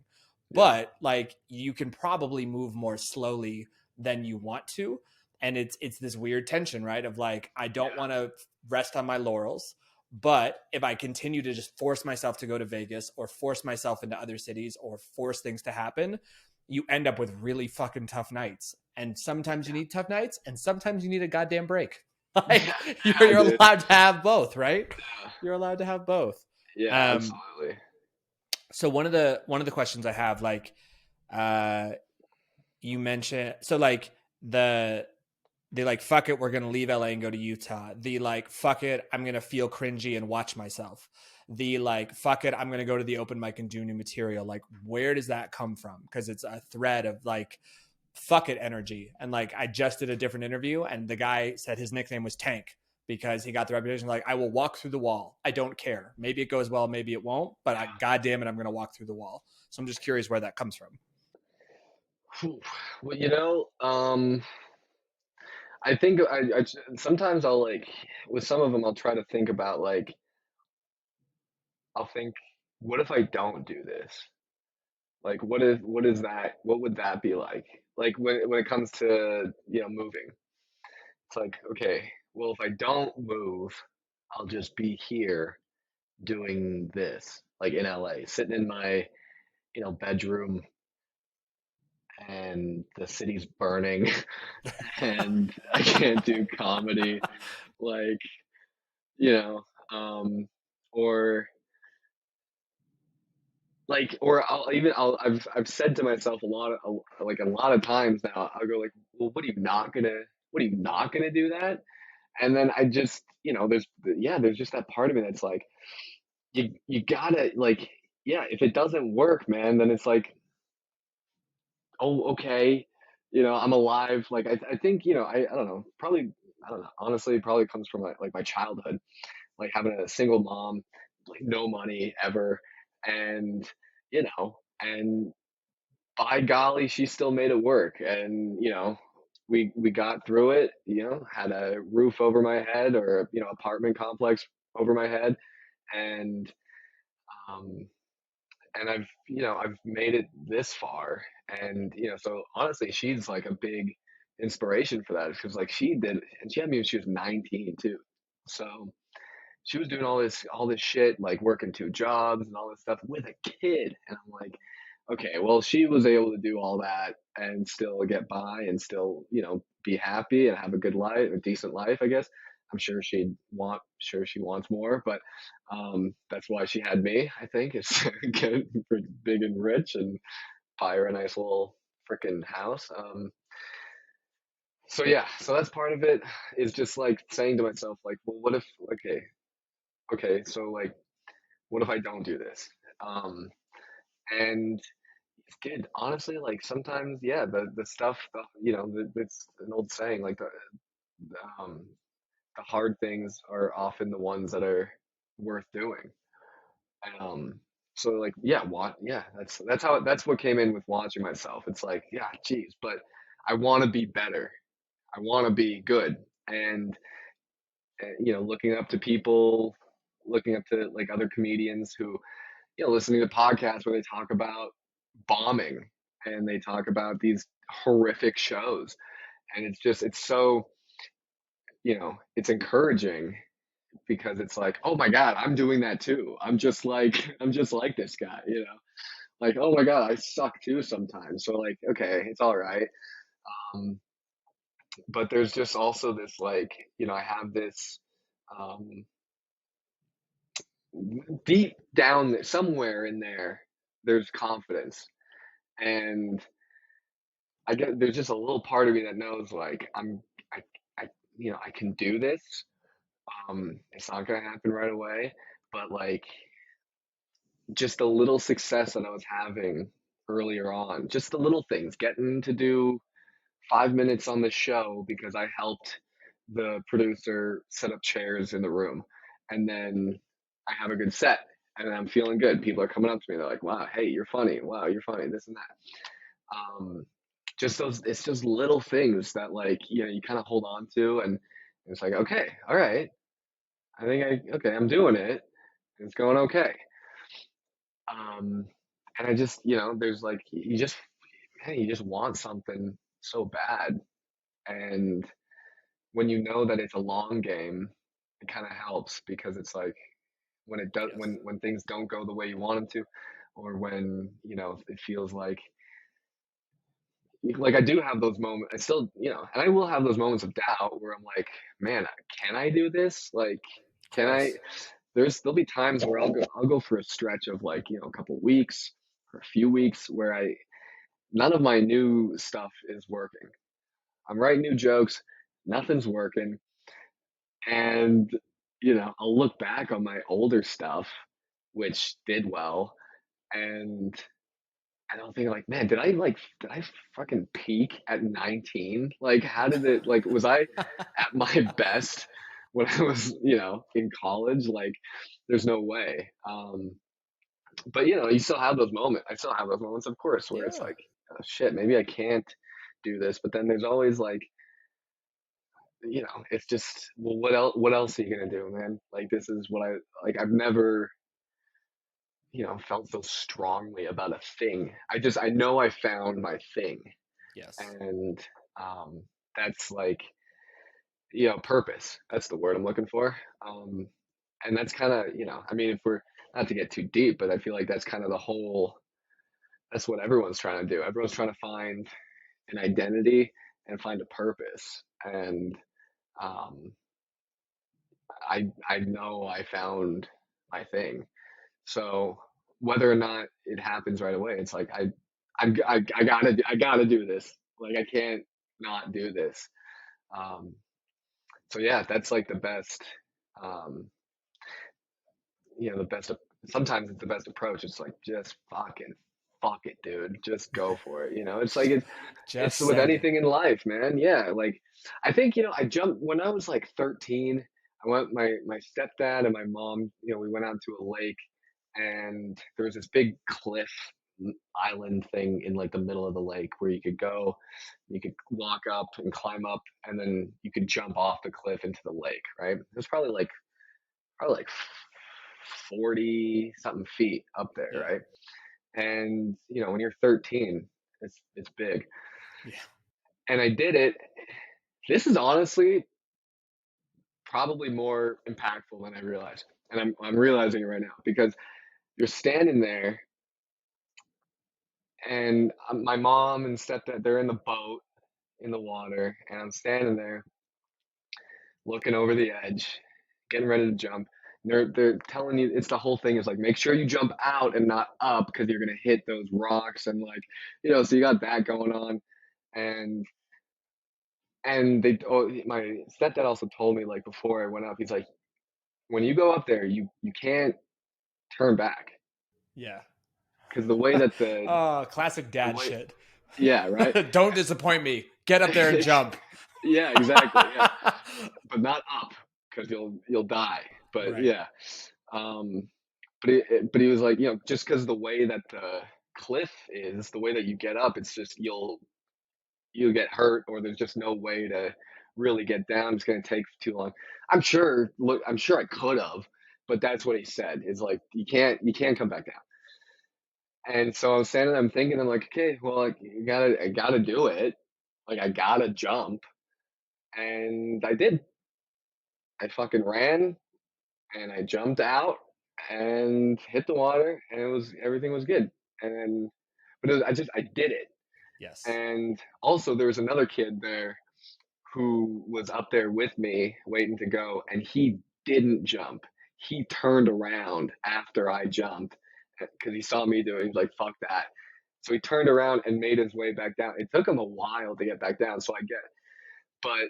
Yeah. But like you can probably move more slowly than you want to. And it's this weird tension, right? Of like, I don't Yeah. want to rest on my laurels, but if I continue to just force myself to go to Vegas or force myself into other cities or force things to happen, you end up with really fucking tough nights. And sometimes you need tough nights, and sometimes you need a goddamn break. Like Yeah, you're dude. allowed to have both, right? Yeah. You're allowed to have both. Yeah, Um, absolutely. so one of the questions I have, like, uh, you mentioned, so like the like fuck it, we're gonna leave LA and go to Utah. The like fuck it, I'm gonna feel cringy and watch myself. The like fuck it, I'm gonna go to the open mic and do new material. Like where does that come from? Because it's a thread of like fuck it energy. And like I just did a different interview and the guy said his nickname was Tank because he got the reputation like I will walk through the wall. I don't care. Maybe it goes well, maybe it won't, but God damn it, I'm gonna walk through the wall. So I'm just curious where that comes from. Whew. Well, I think I sometimes I'll like with some of them I'll try to think about like I'll think, what if I don't do this? Like what would that be like? Like when it comes to, moving. It's like, okay, well if I don't move, I'll just be here doing this, like in LA, sitting in my, bedroom, and the city's burning and I can't do comedy. Like, you know, or like, or I've said to myself like a lot of times now, I'll go like, well, what are you not gonna do that? And then I just, there's just that part of me that's like, you gotta like, yeah, if it doesn't work, man, then it's like, oh, okay, I'm alive. Like, I think, I don't know, probably, I don't know, honestly, it probably comes from my childhood, like having a single mom, like no money ever. And, and by golly, she still made it work. And, we got through it, had a roof over my head, or, apartment complex over my head. And, um, and I've made it this far. And, so honestly, she's like a big inspiration for that, because like she did, and she had me when she was 19 too. So she was doing all this shit, like working two jobs and all this stuff with a kid. And I'm like, okay, well, she was able to do all that and still get by and still, be happy and have a good life, a decent life, I guess. I'm sure she wants more, but that's why she had me, I think, is to get big and rich and buy her a nice little freaking house. So yeah, so that's part of it, is just like saying to myself, like, well, what if, okay, so like, what if I don't do this? Um, and dude, honestly, like sometimes, yeah, the stuff, it's an old saying, like um, the hard things are often the ones that are worth doing. Um, so like, yeah, that's what came in with watching myself. It's like, yeah, geez, but I want to be better. I want to be good. And, looking up to people, looking up to like other comedians who, listening to podcasts where they talk about bombing and they talk about these horrific shows. And it's so, it's encouraging, because it's like, oh my God, I'm doing that too. I'm just like this guy, like, oh my God, I suck too sometimes. So like, okay, it's all right. Um, but there's just also this, like, I have this, um, deep down somewhere in there, there's confidence. And I get there's just a little part of me that knows, like, I I I can do this. It's not gonna happen right away, but like, just a little success that I was having earlier on, just the little things, getting to do 5 minutes on the show because I helped the producer set up chairs in the room, and then I have a good set, and I'm feeling good. People are coming up to me, they're like, "Wow, hey, you're funny. Wow, you're funny." This and that. Um, it's just little things that, like, you kind of hold on to, and it's like, okay, all right, okay, I'm doing it. It's going okay. Um, and I just, there's like, hey, you just want something so bad. And when you know that it's a long game, it kind of helps, because it's like, when it does, Yes. when things don't go the way you want them to, or when, it feels like I do have those moments. I still, and I will have those moments of doubt where I'm like, man, can I do this? Like, Of can I? course. There'll be times where I'll go for a stretch of like, a couple weeks or a few weeks where none of my new stuff is working. I'm writing new jokes, nothing's working, and I'll look back on my older stuff, which did well, and I'll think like, man, did I fucking peak at 19? Like, how did it, like, was I at my best when I was, in college? Like, there's no way. But you still have those moments. I still have those moments, of course, where it's Yeah. like, oh, shit, maybe I can't do this. But then there's always like, it's just, well, what else are you gonna do, man? Like, this is what I've never, felt so strongly about a thing. I know I found my thing. Yes. And um, that's like, purpose. That's the word I'm looking for. And that's kind of, I mean, if we're not to get too deep, but I feel like that's kind of that's what everyone's trying to do. Everyone's trying to find an identity and find a purpose. And um, I know I found my thing. So whether or not it happens right away, it's like I gotta do this. Like I can't not do this. Um, so yeah, that's like the best. Um, the best. Sometimes it's the best approach. It's like just fucking fuck it, dude. Just go for it. It's like it's Just with send it. anything in life, man. Yeah, like I think I jumped when I was like 13. I went my stepdad and my mom. We went out to a lake, and there was this big cliff island thing in like the middle of the lake where you could go, you could walk up and climb up, and then you could jump off the cliff into the lake. Right? It was probably like 40 something feet up there, Yeah. right? And when you're 13, it's big. Yeah. And I did it. This is honestly probably more impactful than I realized. And I'm realizing it right now because you're standing there and my mom and stepdad, they're in the boat in the water, and I'm standing there looking over the edge, getting ready to jump. They're telling you, it's the whole thing is like make sure you jump out and not up because you're gonna hit those rocks, and like so you got that going on. and my stepdad also told me like before I went up, he's like, when you go up there, you can't turn back Yeah. because the way that Oh, classic the dad way shit. yeah, right. Don't disappoint me. Get up there and jump. Yeah, exactly. Yeah, but not up because you'll die. But Right. yeah, um, but he was like, just because the way that the cliff is, the way that you get up, it's just you'll get hurt, or there's just no way to really get down. It's gonna take too long. I'm sure I could have, but that's what he said. Is like you can't come back down. And so I'm standing there, I'm thinking, I'm like, okay, well, like, I gotta do it. Like I gotta jump, and I did. I fucking ran and I jumped out and hit the water, and everything was good. And then, but I did it. Yes. And also there was another kid there who was up there with me waiting to go, and he didn't jump. He turned around after I jumped because he saw me do it. He's like, fuck that. So he turned around and made his way back down. It took him a while to get back down, so I get it. But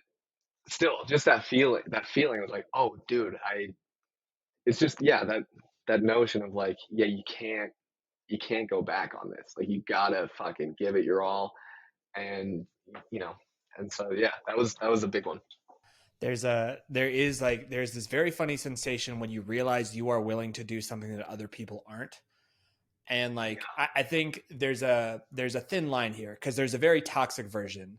still, just that feeling was like, oh, dude, it's just, yeah, that notion of like, yeah, you can't go back on this. Like you gotta fucking give it your all. And you know, and so yeah, that was a big one. There's this very funny sensation when you realize you are willing to do something that other people aren't. And like I think there's a thin line here because there's a very toxic version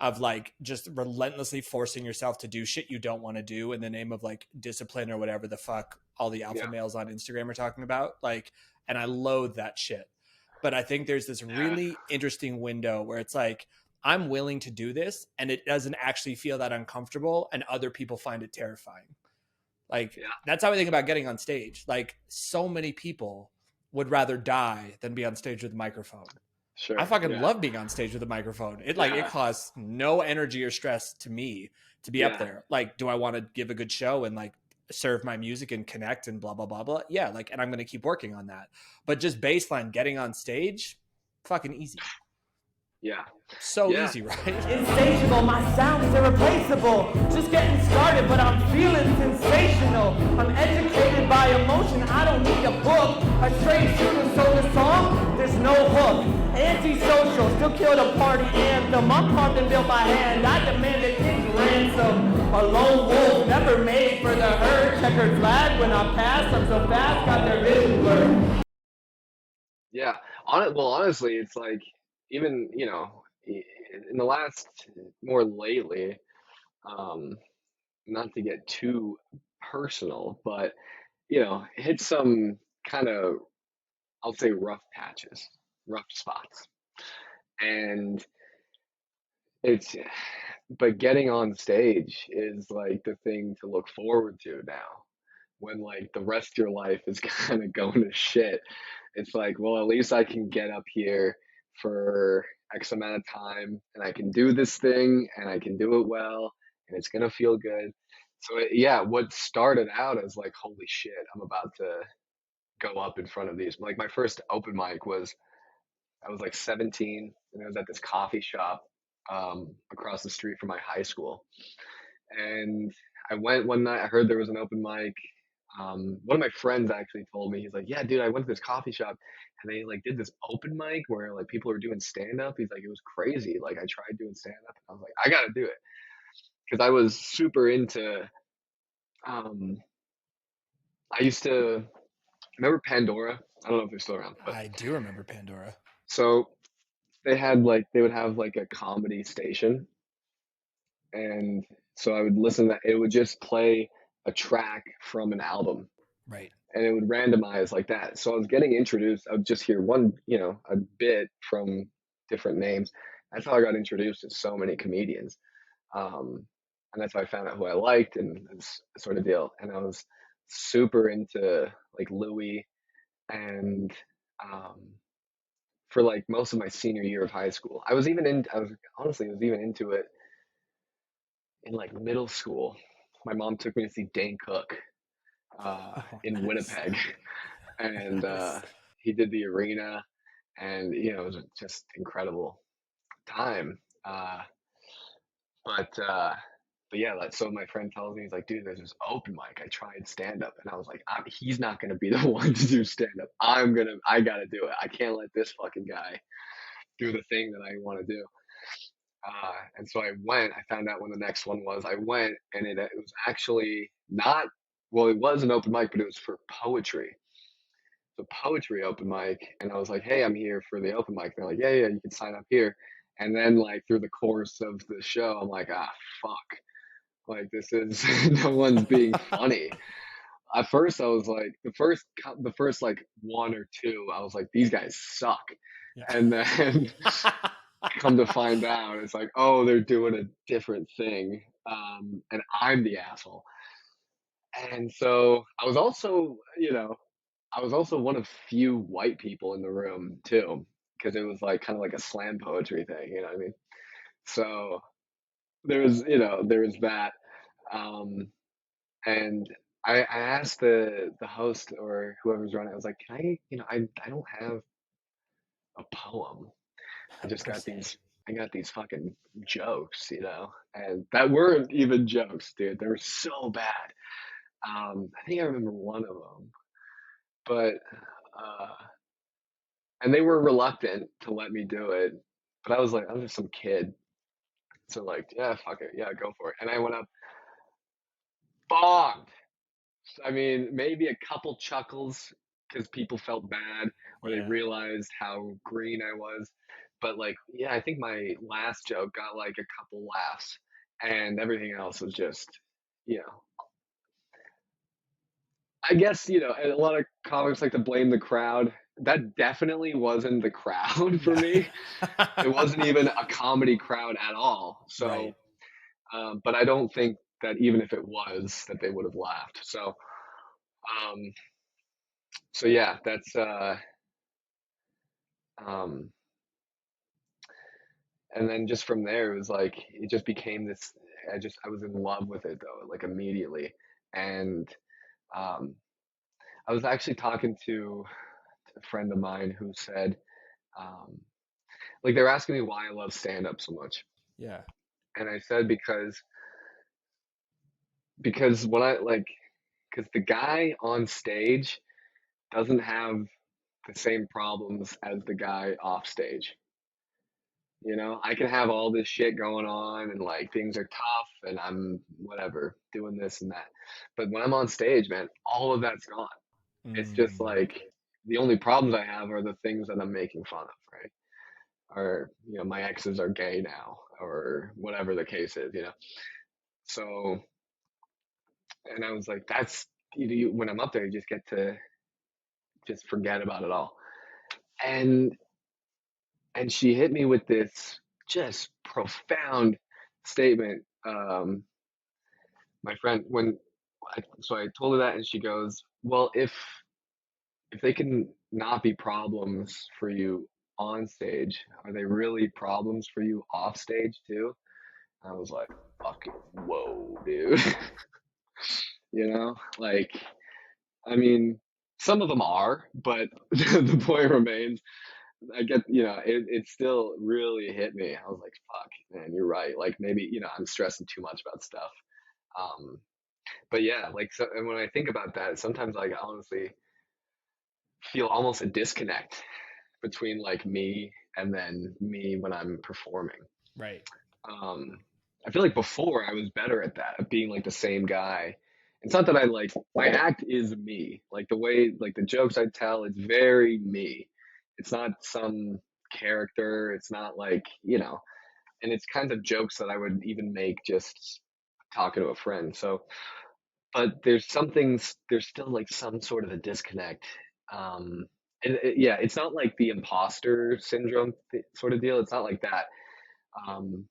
of like just relentlessly forcing yourself to do shit you don't want to do in the name of like discipline or whatever the fuck all the alpha Yeah. males on Instagram are talking about. Like, and I loathe that shit. But I think there's this Yeah. really interesting window where it's like, I'm willing to do this and it doesn't actually feel that uncomfortable and other people find it terrifying. Like, Yeah. that's how I think about getting on stage. Like, so many people would rather die than be on stage with a microphone. Sure. I fucking Yeah. love being on stage with a microphone. It Yeah. costs no energy or stress to me to be up Yeah. there. Like, do I want to give a good show and like serve my music and connect and blah blah blah blah? Yeah, like, and I'm going to keep working on that. But just baseline getting on stage, fucking easy. Yeah. So Yeah. easy, right? Insatiable, my sound is irreplaceable. Just getting started, but I'm feeling sensational. I'm educated by emotion, I don't need a book. A straight shooter, so the song, there's no hook. Antisocial, still kill the party anthem. I'm pumping built by hand, I demand a kid's ransom. A lone wolf, never made for the herd. Checkered flag, when I pass, I'm so fast, got their vision blurred. Yeah. Well, honestly, it's like even in the last more lately, um, not to get too personal, but hit some kind of, I'll say, rough patches, rough spots, and it's but getting on stage is like the thing to look forward to now when like the rest of your life is kind of going to shit. It's like, well, at least I can get up here for X amount of time and I can do this thing and I can do it well and it's going to feel good. So yeah, what started out as like, holy shit, I'm about to go up in front of these. Like my first open mic was, I was like 17, and I was at this coffee shop across the street from my high school. And I went one night. I heard there was an open mic. One of my friends actually told me, he's like, "Yeah, dude, I went to this coffee shop, and they like did this open mic where like people were doing stand up." He's like, "It was crazy. Like I tried doing stand up, and I was like, I gotta do it because I was super into. Um, I used to remember Pandora. I don't know if they're still around, but I do remember Pandora. so they would have like a comedy station, and so I would listen to that. It would just play a track from an album, Right. and it would randomize like that. So I was getting introduced. I would just hear one, a bit from different names. That's how I got introduced to so many comedians, and that's how I found out who I liked and this sort of deal. And I was super into like Louis, and um, for like most of my senior year of high school, I was even in. I was honestly, I was even into it in like middle school. My mom took me to see Dane Cook Oh, in nice. Winnipeg, and Nice. he did the arena, and it was just incredible time. But uh, but yeah, like so my friend tells me, he's like, dude, there's this open mic. I tried stand up, and I was like, he's not gonna be the one to do stand up. I gotta do it. I can't let this fucking guy do the thing that I want to do. And so I went. I found out when the next one was. I went, and it was actually not. Well, it was an open mic, but it was for poetry. The poetry open mic, and I was like, "Hey, I'm here for the open mic." And they're like, "Yeah, yeah, you can sign up here." And then like through the course of the show, I'm like, "Ah, fuck! Like this is no one's being funny." At first, I was like, the first like one or two, I was like, "These guys suck." Yeah. And then come to find out, it's like, oh, they're doing a different thing, and I'm the asshole. And so I was also one of few white people in the room too, because it was like kind of like a slam poetry thing, you know what I mean? So there was that, um, and I asked the host or whoever's running, I was like, can I, I don't have a poem. I just Per got se. these fucking jokes, and that weren't even jokes, dude. They were so bad. I think I remember one of them, but uh, and they were reluctant to let me do it. But I was like, I'm just some kid, so like, yeah, fuck it, yeah, go for it. And I went up, bombed. I mean, maybe a couple chuckles because people felt bad or they Yeah. realized how green I was. But like, yeah, I think my last joke got like a couple laughs, and everything else was just, you know, I guess, and a lot of comics like to blame the crowd. That definitely wasn't the crowd for Yeah. me. It wasn't even a comedy crowd at all. Right. So, but I don't think that even if it was, that they would have laughed. Um, so yeah, that's um, and then just from there, it was like it just became this. I was in love with it though, like immediately, and um, I was actually talking to a friend of mine who said, um, like they were asking me why I love stand up so much, Yeah. and I said because when I like because the guy on stage doesn't have the same problems as the guy off stage. I can have all this shit going on and like things are tough and I'm whatever doing this and that. But when I'm on stage, man, all of that's gone. It's just Mm. like the only problems I have are the things that I'm making fun of, right? Or, my exes are gay now or whatever the case is. So, and I was like, that's, when I'm up there, you just get to just forget about it all. And she hit me with this just profound statement. My friend, so I told her that, and she goes, "Well, if they can not be problems for you on stage, are they really problems for you off stage too?" I was like, "Fucking whoa, dude." Like, I mean, some of them are, but the point remains. I get, it still really hit me. I was like, fuck, man, you're right. Like maybe, I'm stressing too much about stuff. Um, but yeah, like, so, and when I think about that, sometimes like I honestly feel almost a disconnect between like me and then me when I'm performing. Right. Um, I feel like before I was better at that, at being like the same guy. It's not that I like my act is me. Like the way, like the jokes I tell, it's very me. It's not some character. It's not like, and it's kinds of jokes that I would even make just talking to a friend. So, but there's still like some sort of a disconnect. Um, and yeah, it's not like the imposter syndrome sort of deal. It's not like that. Um,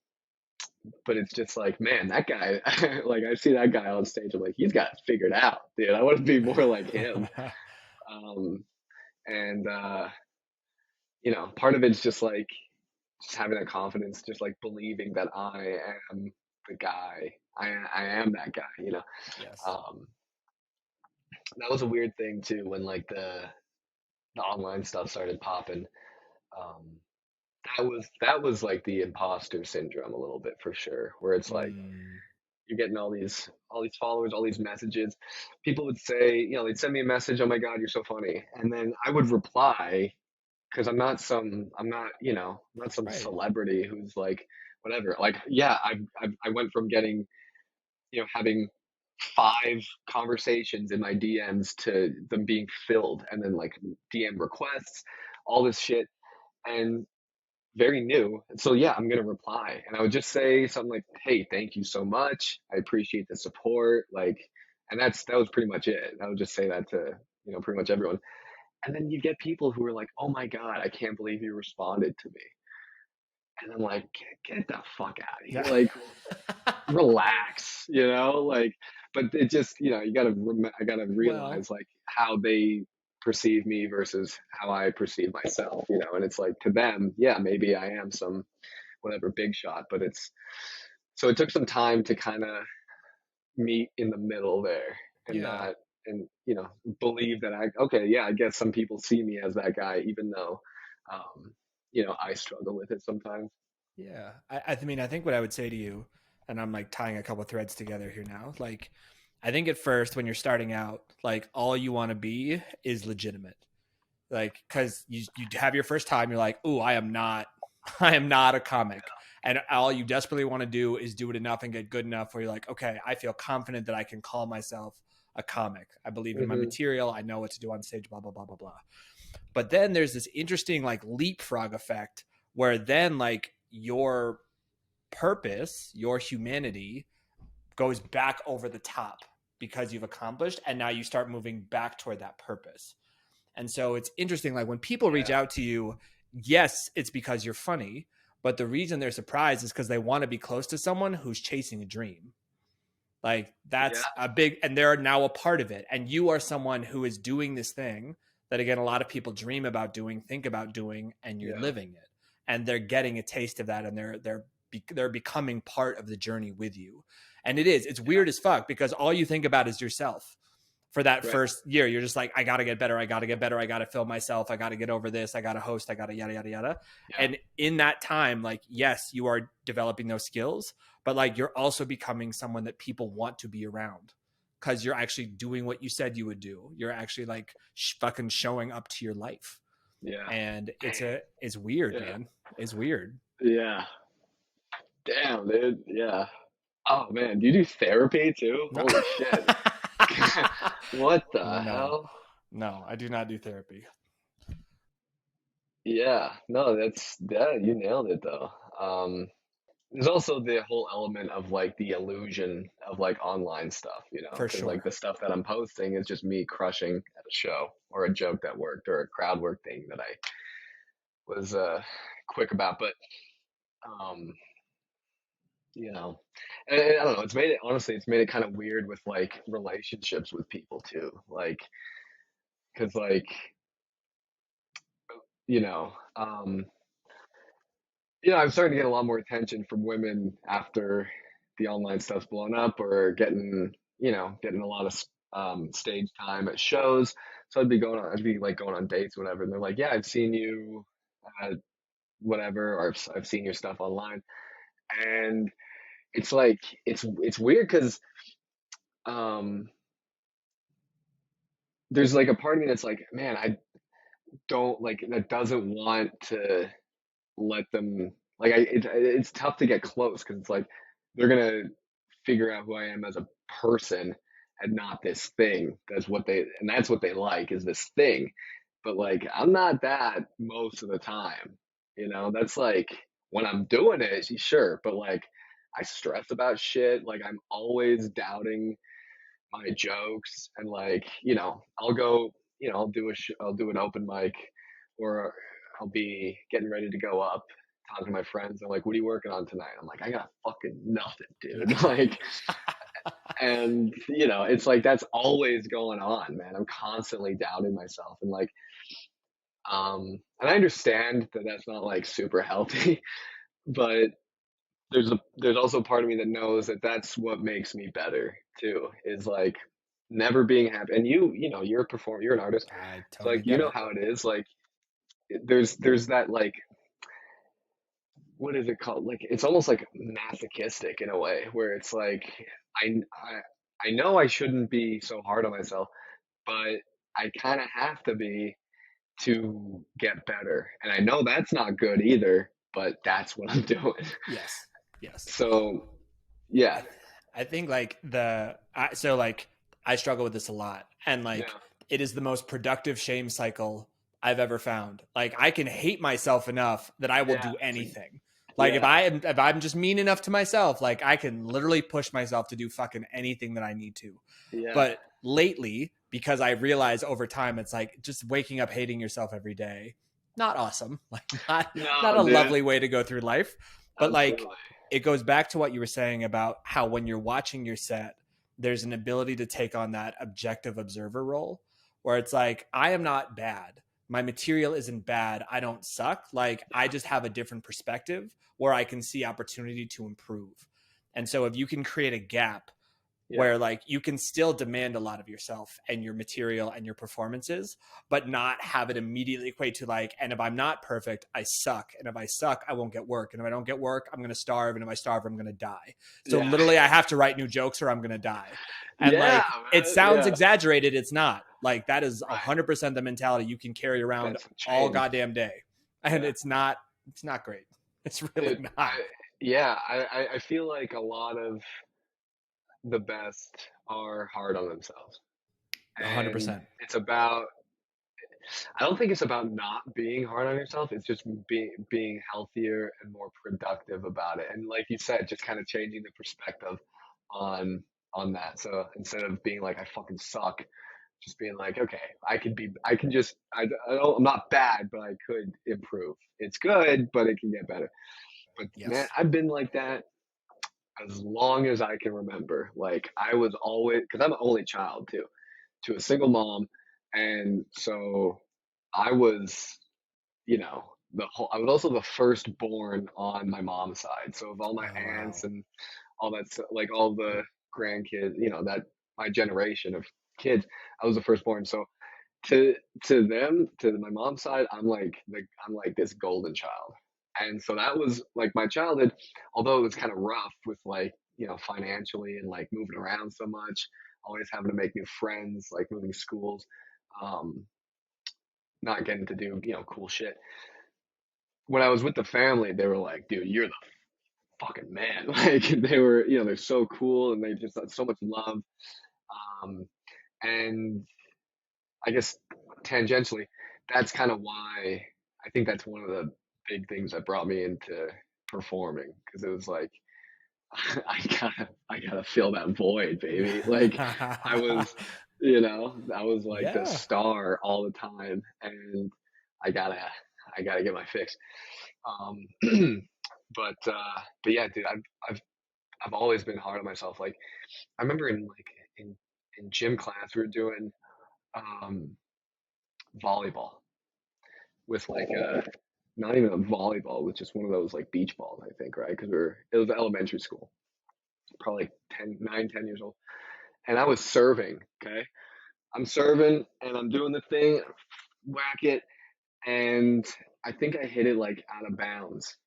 but it's just like, man, that guy, like I see that guy on stage. I'm like, he's got it figured out, dude. I want to be more like him. Um, and, part of it's just like, just having that confidence, just like believing that I am the guy. I am that guy. Yes. Um, that was a weird thing too when like the online stuff started popping. Um, that was like the imposter syndrome a little bit for sure, where it's like Mm, you're getting all these followers, all these messages. People would say, they'd send me a message, "Oh my God, you're so funny," and then I would reply because I'm not some right. celebrity who's like whatever. Like, yeah, I went from getting having 5 conversations in my DMs to them being filled, and then like DM requests, all this shit, and very new. So yeah, I'm gonna reply, and I would just say something like, "Hey, thank you so much. I appreciate the support." Like, and that was pretty much it. I would just say that to pretty much everyone. And then you get people who are like, "Oh my God, I can't believe you responded to me." And I'm like, get the fuck out of here. Yeah. Like, relax, like, but it just, I gotta Well, realize like how they perceive me versus how I perceive myself, and it's like to them, yeah, maybe I am some whatever big shot, but so it took some time to kind of meet in the middle there and yeah. not, and, believe that okay, yeah, I guess some people see me as that guy, even though, um, I struggle with it sometimes. Yeah. I mean, I think what I would say to you, and I'm like tying a couple threads together here now, like, I think at first when you're starting out, like all you want to be is legitimate. Like, cause you have your first time, you're like, "Ooh, I am not, I am not a comic." And all you desperately want to do is do it enough and get good enough where you're like, "Okay, I feel confident that I can call myself a comic. I believe in my Hmm. material. I know what to do on stage, blah, blah, blah, blah, blah." But then there's this interesting like leapfrog effect where then like your purpose, your humanity goes back over the top because you've accomplished, and now you start moving back toward that purpose. And so it's interesting, like when people reach Yeah. out to you, yes, it's because you're funny, but the reason they're surprised is because they want to be close to someone who's chasing a dream. Like Yeah. that's a big, and they're now a part of it. And you are someone who is doing this thing that again, a lot of people dream about doing, think about doing, and you're Yeah. living it. And they're getting a taste of that, and they're becoming part of the journey with you. And it's Yeah. weird as fuck because all you think about is yourself for that Right. first year. You're just like, I got to get better. I got to get better. I got to film myself. I got to get over this. I got to host. I got to yada, yada, yada. Yeah. And in that time, like, yes, you are developing those skills, but like, you're also becoming someone that people want to be around because you're actually doing what you said you would do. You're actually like fucking showing up to your life. Yeah. And it's weird, Yeah. man. It's weird. Yeah. Damn, dude. Yeah. Oh man, do you do therapy too? No. Holy shit. What the No, hell? no, I do not do therapy. Yeah. No, yeah, you nailed it though. There's also the whole element of like the illusion of like online stuff, For because like sure. the stuff that I'm posting is just me crushing at a show or a joke that worked or a crowd work thing that I was quick about. But um you know and I don't know, it's made it kind of weird with like relationships with people too, like because like you know um I'm starting to get a lot more attention from women after the online stuff's blown up or getting a lot of stage time at shows. So I'd be like going on dates, whatever, and they're like, yeah, I've seen you at whatever, or I've seen your stuff online, and it's like it's weird because um, there's like a part of me that's like, man, I don't like that doesn't want to let them like it's tough to get close because it's like they're gonna figure out who I am as a person and not this thing. That's what they like is this thing. But like I'm not that most of the time. That's like when I'm doing it, sure, but like I stress about shit. Like I'm always doubting my jokes and like, I'll go, I'll do an open mic or I'll be getting ready to go up talking to my friends. They're like, what are you working on tonight? I'm like, I got fucking nothing, dude. Like, and it's like, that's always going on, man. I'm constantly doubting myself and like, and I understand that that's not like super healthy, but there's also part of me that knows that that's what makes me better too, is like never being happy. And you're a performer, you're an artist. I So totally like, you get know it. how it is. Like there's that like, what is it called? Like, it's almost like masochistic in a way where it's like, I know I shouldn't be so hard on myself, but I kind of have to be to get better. And I know that's not good either, but that's what I'm doing. Yes. Yes. So yeah, I think like so like I struggle with this a lot, and like yeah, it is the most productive shame cycle I've ever found. Like I can hate myself enough that I will yeah, do anything. Like yeah, if I'm just mean enough to myself, like I can literally push myself to do fucking anything that I need to. yeah, But lately, because I realize over time, it's like just waking up hating yourself every day. Not awesome. Like not no, a dude, lovely way to go through life. But like absolutely, it goes back to what you were saying about how when you're watching your set, there's an ability to take on that objective observer role where it's like, I am not bad. My material isn't bad. I don't suck. Like, I just have a different perspective where I can see opportunity to improve. And so, if you can create a gap yeah, where like you can still demand a lot of yourself and your material and your performances, but not have it immediately equate to like, and if I'm not perfect, I suck. And if I suck, I won't get work. And if I don't get work, I'm going to starve. And if I starve, I'm going to die. So yeah, literally I have to write new jokes or I'm going to die. And yeah, like, it man, sounds yeah, exaggerated. It's not. Like that is right. 100% the mentality you can carry around That's some all change. goddamn day. And Yeah, it's not great. It's really dude, not. I feel like a lot of the best are hard on themselves. And 100%. it's about, I don't think it's about not being hard on yourself. It's just being healthier and more productive about it. And like you said, just kind of changing the perspective on on that. So instead of being like I fucking suck, just being like, okay, I can just I'm not bad, but I could improve. It's good, but it can get better. But man, Yes. I've been like that as long as I can remember. Like I was always, because I'm an only child too, to a single mom, and so I was, I was also the firstborn on my mom's side. So of all my Oh, aunts wow. and all that, like all the grandkids, that my generation of kids, I was the firstborn. So to them, to my mom's side, I'm like this golden child. And so that was like my childhood, although it was kind of rough with like, financially and like moving around so much, always having to make new friends, like moving schools, um, not getting to do, cool shit. When I was with the family, they were like, dude, you're the fucking man. Like they were, they're so cool and they just had so much love. Um, and I guess tangentially, that's kind of why I think that's one of the big things that brought me into performing because it was like I gotta fill that void, baby. Like I was, I was like the Yeah. star all the time, and I gotta I gotta get my fix. Um, but yeah, dude, I've always been hard on myself. Like I remember in in gym class we were doing um volleyball with like a not even a volleyball with just one of those like beach balls, I think, right? Because it was elementary school, probably like 10, 9, 10 years old, and I was serving. Okay, I'm serving and I'm doing the thing, whack it, and I think I hit it like out of bounds.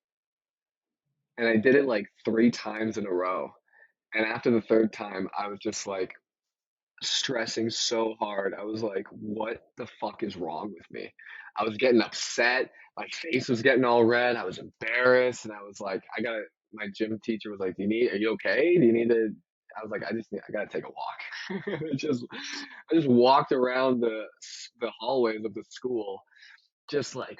And I did it like 3 times in a row. And after the third time, I was just like stressing so hard. I was like, what the fuck is wrong with me? I was getting upset. My face was getting all red. I was embarrassed. And I was like, my gym teacher was like, are you okay? Do you need to, I was like, I gotta take a walk. I just walked around the hallways of the school, just like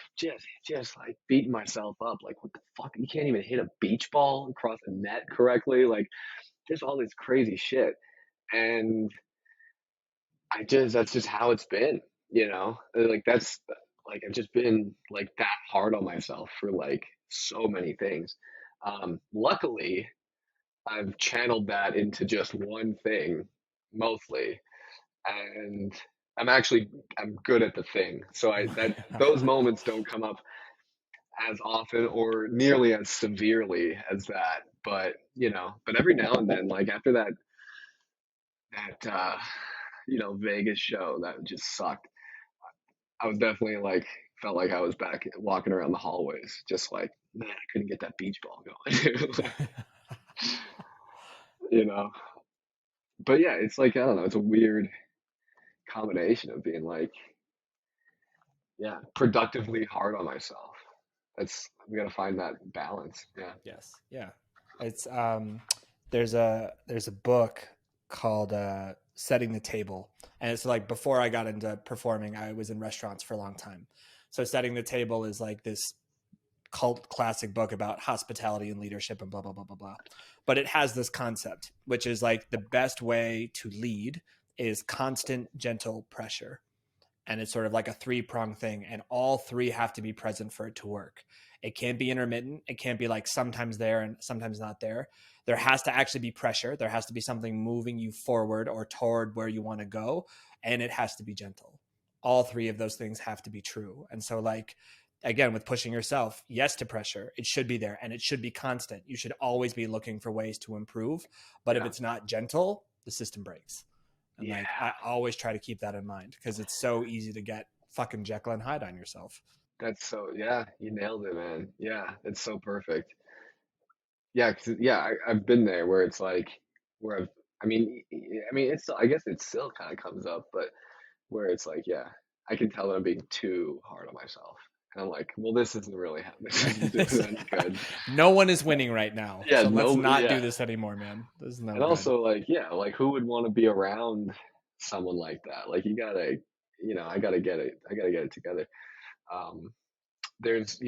beating myself up. Like, what the fuck? You can't even hit a beach ball across a net correctly. Like, just all this crazy shit. And that's just how it's been, you know? Like, I've just been like that hard on myself for like so many things. Luckily, I've channeled that into just one thing mostly. And I'm good at the thing. So those moments don't come up as often or nearly as severely as that. But, but every now and then, like after that Vegas show that just sucked. I was definitely like felt like I was back walking around the hallways, just like, man, I couldn't get that beach ball going. you know. But yeah, it's like I don't know, it's a weird combination of being like, yeah, productively hard on myself. I'm gonna find that balance. Yeah. Yes. Yeah. It's there's a book called Setting the Table, and it's like before I got into performing, I was in restaurants for a long time. So Setting the Table is like this cult classic book about hospitality and leadership and blah blah blah blah blah. But it has this concept, which is like the best way to lead is constant gentle pressure. And it's sort of like a 3-pronged thing, and all 3 have to be present for it to work. It can't be intermittent. It can't be like sometimes there and sometimes not there. There has to actually be pressure. There has to be something moving you forward or toward where you want to go. And it has to be gentle. All 3 of those things have to be true. And so like, again, with pushing yourself, yes to pressure, it should be there and it should be constant. You should always be looking for ways to improve. But if it's not gentle, the system breaks. And like, I always try to keep that in mind because it's so easy to get fucking Jekyll and Hyde on yourself. That's so, yeah, you nailed it, man. Yeah, it's so perfect. Yeah, I've been there where it's like, where I guess it still kind of comes up, but where it's like, yeah, I can tell that I'm being too hard on myself. And I'm like, well, this isn't really how this isn't good. No one is winning right now. Yeah, so let's not do this anymore, man. This is no and good. also like, yeah, like who would want to be around someone like that? Like you gotta, I gotta get it together. There's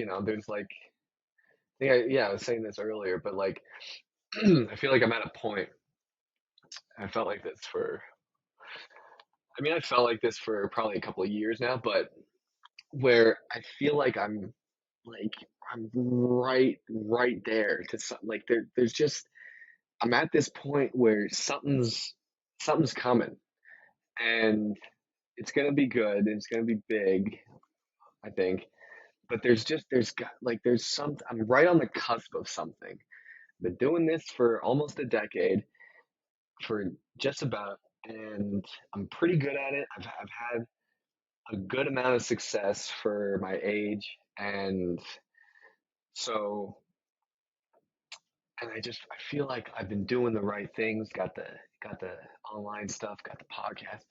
like, I was saying this earlier, but like, I feel like I'm at a point. I felt like this for probably a couple of years now, but where I feel like I'm right there to some, like there's just, I'm at this point where something's coming and it's going to be good. It's going to be big, I think. But I'm right on the cusp of something. I've been doing this for almost a decade, for just about, and I'm pretty good at it. I've had a good amount of success for my age, and so, and I feel like I've been doing the right things. Got the online stuff, got the podcast.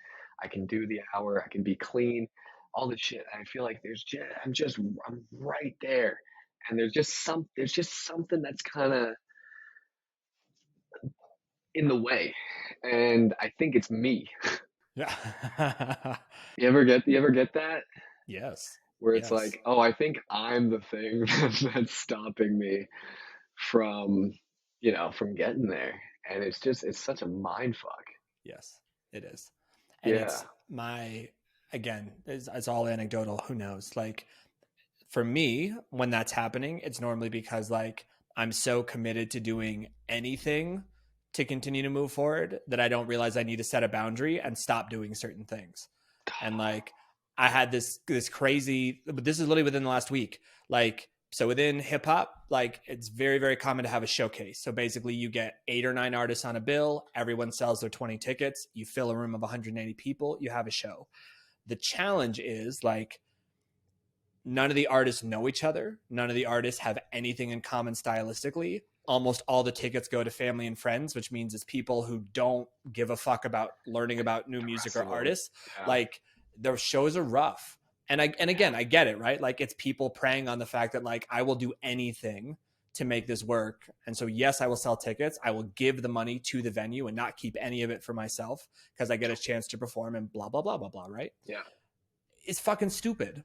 I can do the hour. I can be clean, all this shit. I feel like I'm right there, and there's just something that's kind of in the way, and I think it's me. Yeah. You ever get that? Yes. Where it's like, oh, I think I'm the thing that's stopping me from getting there. And it's such a mind fuck. Yes, it is. And it's it's all anecdotal. Who knows? Like for me, when that's happening, it's normally because like I'm so committed to doing anything to continue to move forward that I don't realize I need to set a boundary and stop doing certain things. And like I had this crazy, but this is literally within the last week. Like So within hip hop, like it's very, very common to have a showcase. So basically you get 8 or 9 artists on a bill, everyone sells their 20 tickets, you fill a room of 180 people, you have a show. The challenge is like none of the artists know each other. None of the artists have anything in common stylistically. Almost all the tickets go to family and friends, which means it's people who don't give a fuck about learning about new music or artists. Yeah. Like the shows are rough. And again, I get it, right? Like it's people preying on the fact that like I will do anything to make this work. And so yes, I will sell tickets. I will give the money to the venue and not keep any of it for myself because I get a chance to perform and blah, blah, blah, blah, blah, right? Yeah. It's fucking stupid.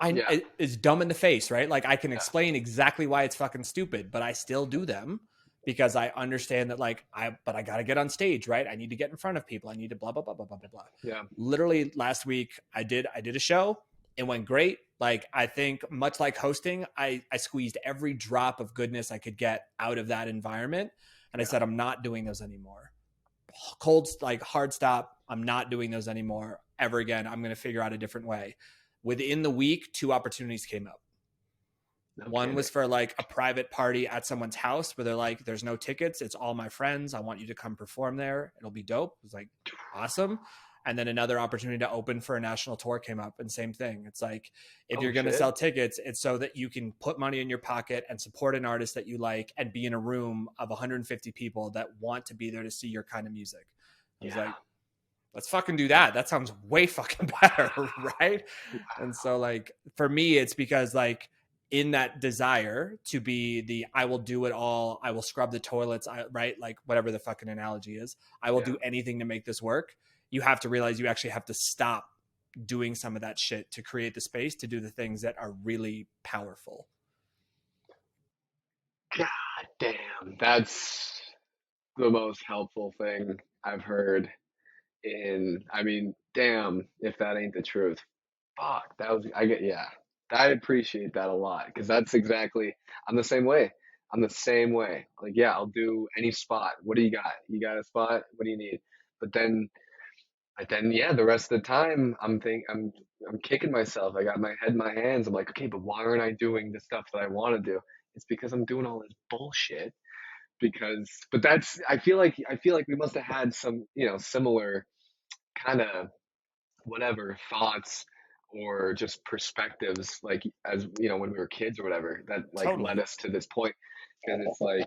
Yeah. It's dumb in the face, right? Like I can explain exactly why it's fucking stupid, but I still do them because I understand that like I got to get on stage, right? I need to get in front of people. I need to blah, blah, blah, blah, blah, blah, blah. Yeah. Literally last week I did a show. It went great. Like I think much like hosting, I squeezed every drop of goodness I could get out of that environment. And I said, I'm not doing those anymore. Cold, like hard stop. I'm not doing those anymore ever again. I'm going to figure out a different way. Within the week, 2 opportunities came up. One was for like a private party at someone's house where they're like, there's no tickets. It's all my friends. I want you to come perform there. It'll be dope. It was like, awesome. And then another opportunity to open for a national tour came up and same thing. It's like, if you're going to sell tickets, it's so that you can put money in your pocket and support an artist that you like and be in a room of 150 people that want to be there to see your kind of music. I was like, let's fucking do that. That sounds way fucking better, right? And so like for me, it's because like in that desire to be the I will do it all, I will scrub the toilets, right? Like whatever the fucking analogy is, I will do anything to make this work. You have to realize you actually have to stop doing some of that shit to create the space to do the things that are really powerful. God damn, that's the most helpful thing I've heard I mean, damn, if that ain't the truth. Fuck, I appreciate that a lot because that's exactly, I'm the same way. Like, yeah, I'll do any spot. What do you got? You got a spot? What do you need? But then, yeah, the rest of the time, I'm kicking myself. I got my head in my hands. I'm like, okay, but why aren't I doing the stuff that I want to do? It's because I'm doing all this bullshit. But I feel like we must have had some, similar kind of whatever thoughts or just perspectives, like as when we were kids or whatever, that like led us to this point. And it's like,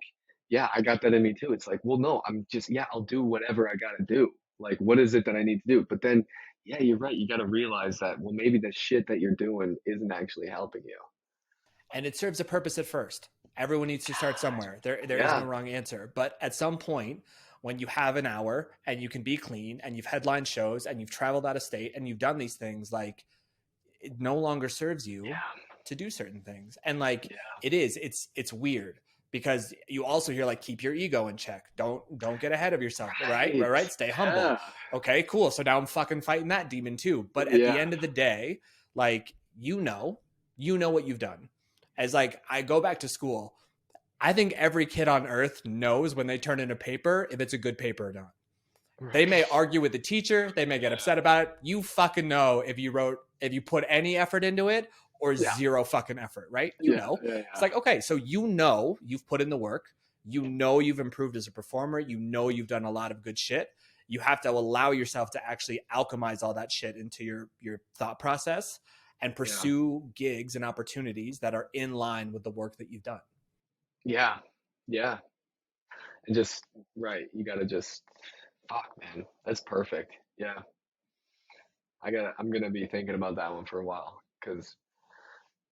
yeah, I got that in me too. It's like, well, no, I'll do whatever I gotta do. Like, what is it that I need to do? But then, yeah, you're right. You gotta realize that, well, maybe the shit that you're doing isn't actually helping you. And it serves a purpose at first. Everyone needs to start somewhere. There is no wrong answer. But at some point, when you have an hour and you can be clean and you've headlined shows and you've traveled out of state and you've done these things, like it no longer serves you to do certain things. And like it's weird because you also hear like, keep your ego in check. Don't get ahead of yourself. Right. Stay humble. Okay, cool. So now I'm fucking fighting that demon too. But at the end of the day, like, you know what you've done. As like, I go back to school. I think every kid on earth knows when they turn in a paper, if it's a good paper or not. Right. They may argue with the teacher. They may get upset about it. You fucking know if you put any effort into it or zero fucking effort, right? You know, it's like, okay, so you've put in the work. You've improved as a performer. You've done a lot of good shit. You have to allow yourself to actually alchemize all that shit into your thought process and pursue gigs and opportunities that are in line with the work that you've done. Yeah. Yeah. And just, right. You got to just, fuck, man. That's perfect. Yeah. I'm going to be thinking about that one for a while because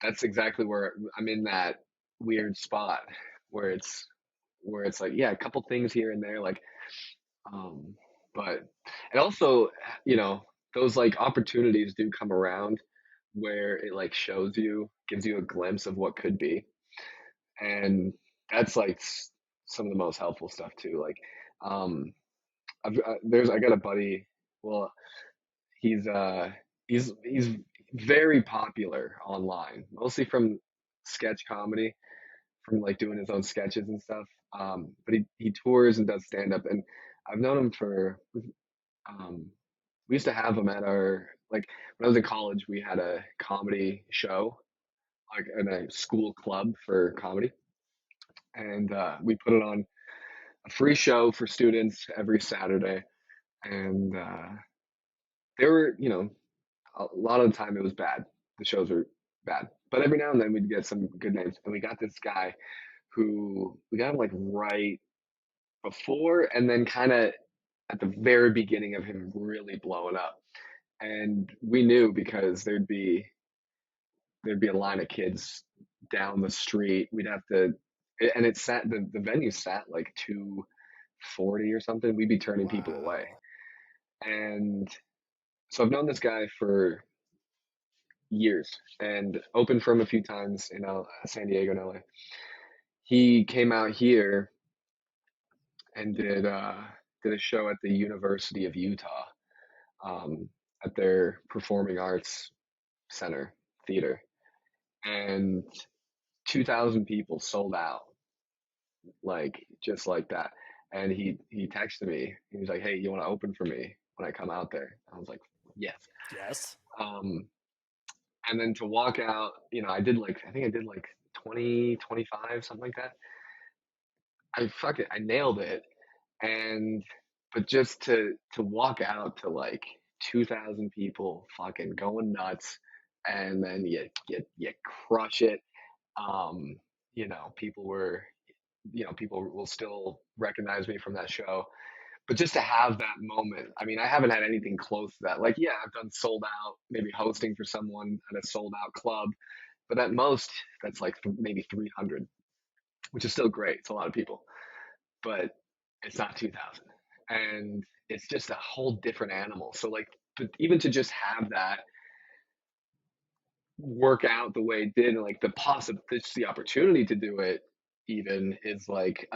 that's exactly where I'm in that weird spot where it's like, yeah, a couple things here and there, like, but, and also, those like opportunities do come around where it like gives you a glimpse of what could be. And that's like some of the most helpful stuff too. Like, I got a buddy. Well, he's very popular online, mostly from sketch comedy, from like doing his own sketches and stuff. But he tours and does stand up, and I've known him we used to have him at our, like, when I was in college, we had a comedy show like in a school club for comedy, and we put it on a free show for students every Saturday, and they were, a lot of the time it was bad. The shows were bad, but every now and then we'd get some good names, and we got this guy who we got him like right before, and then kind of at the very beginning of him really blowing up, and we knew because there'd be a line of kids down the street. We'd have to, and it sat the venue sat like 240 or something. We'd be turning people away, and so I've known this guy for years and opened for him a few times in San Diego and LA. He came out here and did a show at the University of Utah, at their Performing Arts Center theater, and 2,000 people sold out, like just like that. And he texted me. He was like, "Hey, you want to open for me when I come out there?" I was like, "Yes." Yes. And then to walk out, I think I did like 20, 25, something like that. I nailed it. And but just to walk out to like 2,000 people fucking going nuts, and then you crush it. Um, people were, people will still recognize me from that show. But just to have that moment, I mean, I haven't had anything close to that. Like, yeah, I've done sold out, maybe hosting for someone at a sold out club, but at most, that's like maybe 300, which is still great. It's a lot of people, but it's not 2,000. And it's just a whole different animal. So, like, but even to just have that work out the way it did, and like just the opportunity to do it even is like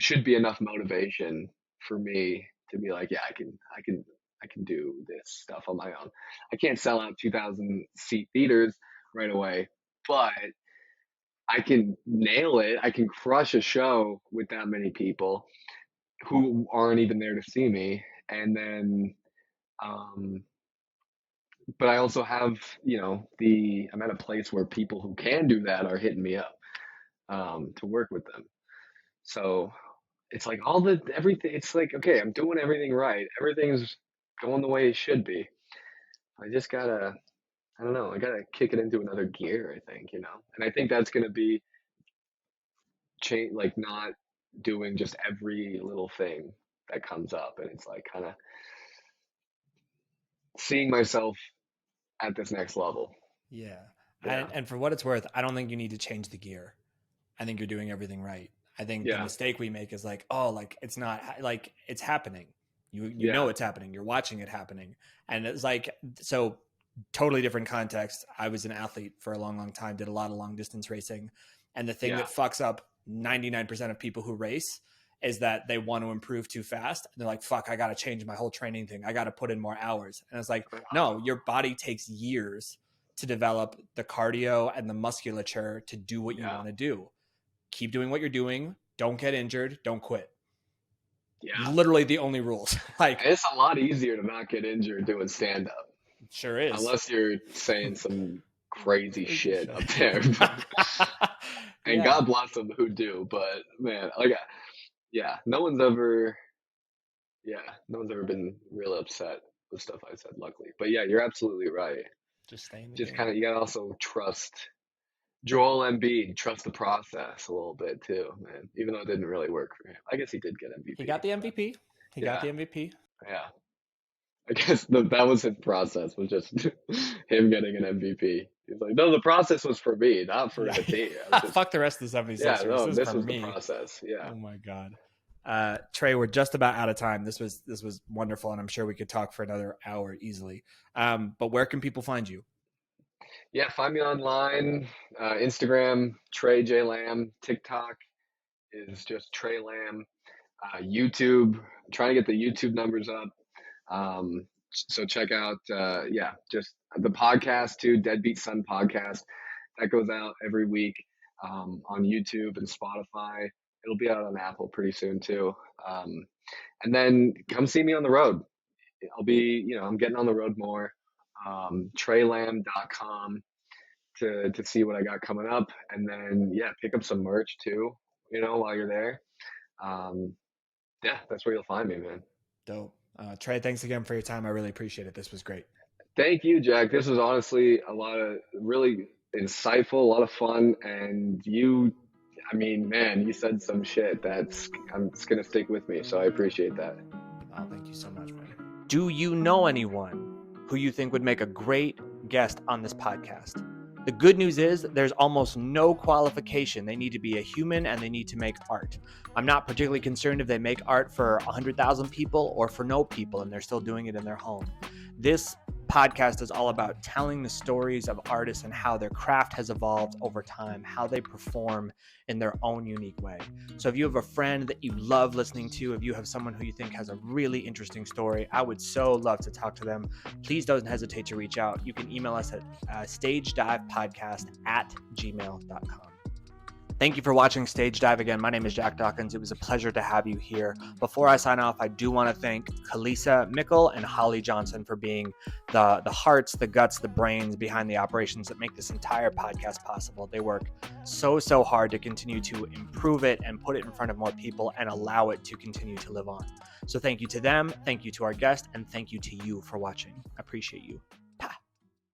should be enough motivation for me to be like, yeah, I can do this stuff on my own. I can't sell out 2,000 seat theaters right away, but I can nail it. I can crush a show with that many people who aren't even there to see me. And then, but I also have, I'm at a place where people who can do that are hitting me up, to work with them. So it's like everything. It's like, okay, I'm doing everything right. Everything's going the way it should be. I just gotta, I don't know, I gotta kick it into another gear, I think, and I think that's gonna be change, like not doing just every little thing that comes up. And it's like kind of seeing myself at this next level. Yeah. Yeah. And for what it's worth, I don't think you need to change the gear. I think you're doing everything right. I think the mistake we make is like, oh, like it's not like it's happening. You know it's happening. You're watching it happening. And it's like, so totally different context. I was an athlete for a long, long time, did a lot of long distance racing. And the thing that fucks up 99% of people who race is that they want to improve too fast. And they're like, fuck, I got to change my whole training thing. I got to put in more hours. And it's like, no, your body takes years to develop the cardio and the musculature to do what you want to do. Keep doing what you're doing. Don't get injured. Don't quit. Yeah. Literally the only rules. Like, it's a lot easier to not get injured doing stand up. Sure is. Unless you're saying some crazy shit up there. And God bless them who do, but man, no one's ever been real upset with stuff I said, luckily. But yeah, you're absolutely right. Just kind of, you gotta also trust Joel Embiid, trust the process a little bit too, man. Even though it didn't really work for him. I guess he did get MVP. He got the MVP. He got the MVP. Yeah. I guess that was his process, was just him getting an MVP. He's like, no, the process was for me, not for the team. Fuck the rest of the 76ers. Yeah, no, this was me. The process. Yeah. Oh my God. Trey, we're just about out of time. This was wonderful, and I'm sure we could talk for another hour easily. But where can people find you? Yeah, find me online. Instagram, Tre J Lamb. TikTok is just Tre Lamb. YouTube, I'm trying to get the YouTube numbers up. So check out, just the podcast too, Deadbeat Son podcast. That goes out every week on YouTube and Spotify. It'll be out on Apple pretty soon too. And then come see me on the road. I'll be, I'm getting on the road more. TreLamb.com. to see what I got coming up, and then pick up some merch too, while you're there. That's where you'll find me, man. Dope. Trey, thanks again for your time. I really appreciate it. This was great. Thank you, Jack. This was honestly a lot of really insightful, a lot of fun, and man, you said some shit it's gonna stick with me, so I appreciate that. Oh, thank you so much, man. Do you know anyone who you think would make a great guest on this podcast? The good news is there's almost no qualification. They need to be a human and they need to make art. I'm not particularly concerned if they make art for 100,000 people or for no people and they're still doing it in their home. This podcast is all about telling the stories of artists and how their craft has evolved over time, how they perform in their own unique way. So if you have a friend that you love listening to, if you have someone who you think has a really interesting story, I would so love to talk to them. Please don't hesitate to reach out. You can email us at stagedivepodcast@gmail.com. Thank you for watching Stage Dive again. My name is Jack Dawkins. It was a pleasure to have you here. Before I sign off, I do want to thank Kalisa Mickle and Holly Johnson for being the hearts, the guts, the brains behind the operations that make this entire podcast possible. They work so hard to continue to improve it and put it in front of more people and allow it to continue to live on. So thank you to them, thank you to our guest, and thank you to you for watching. I appreciate you.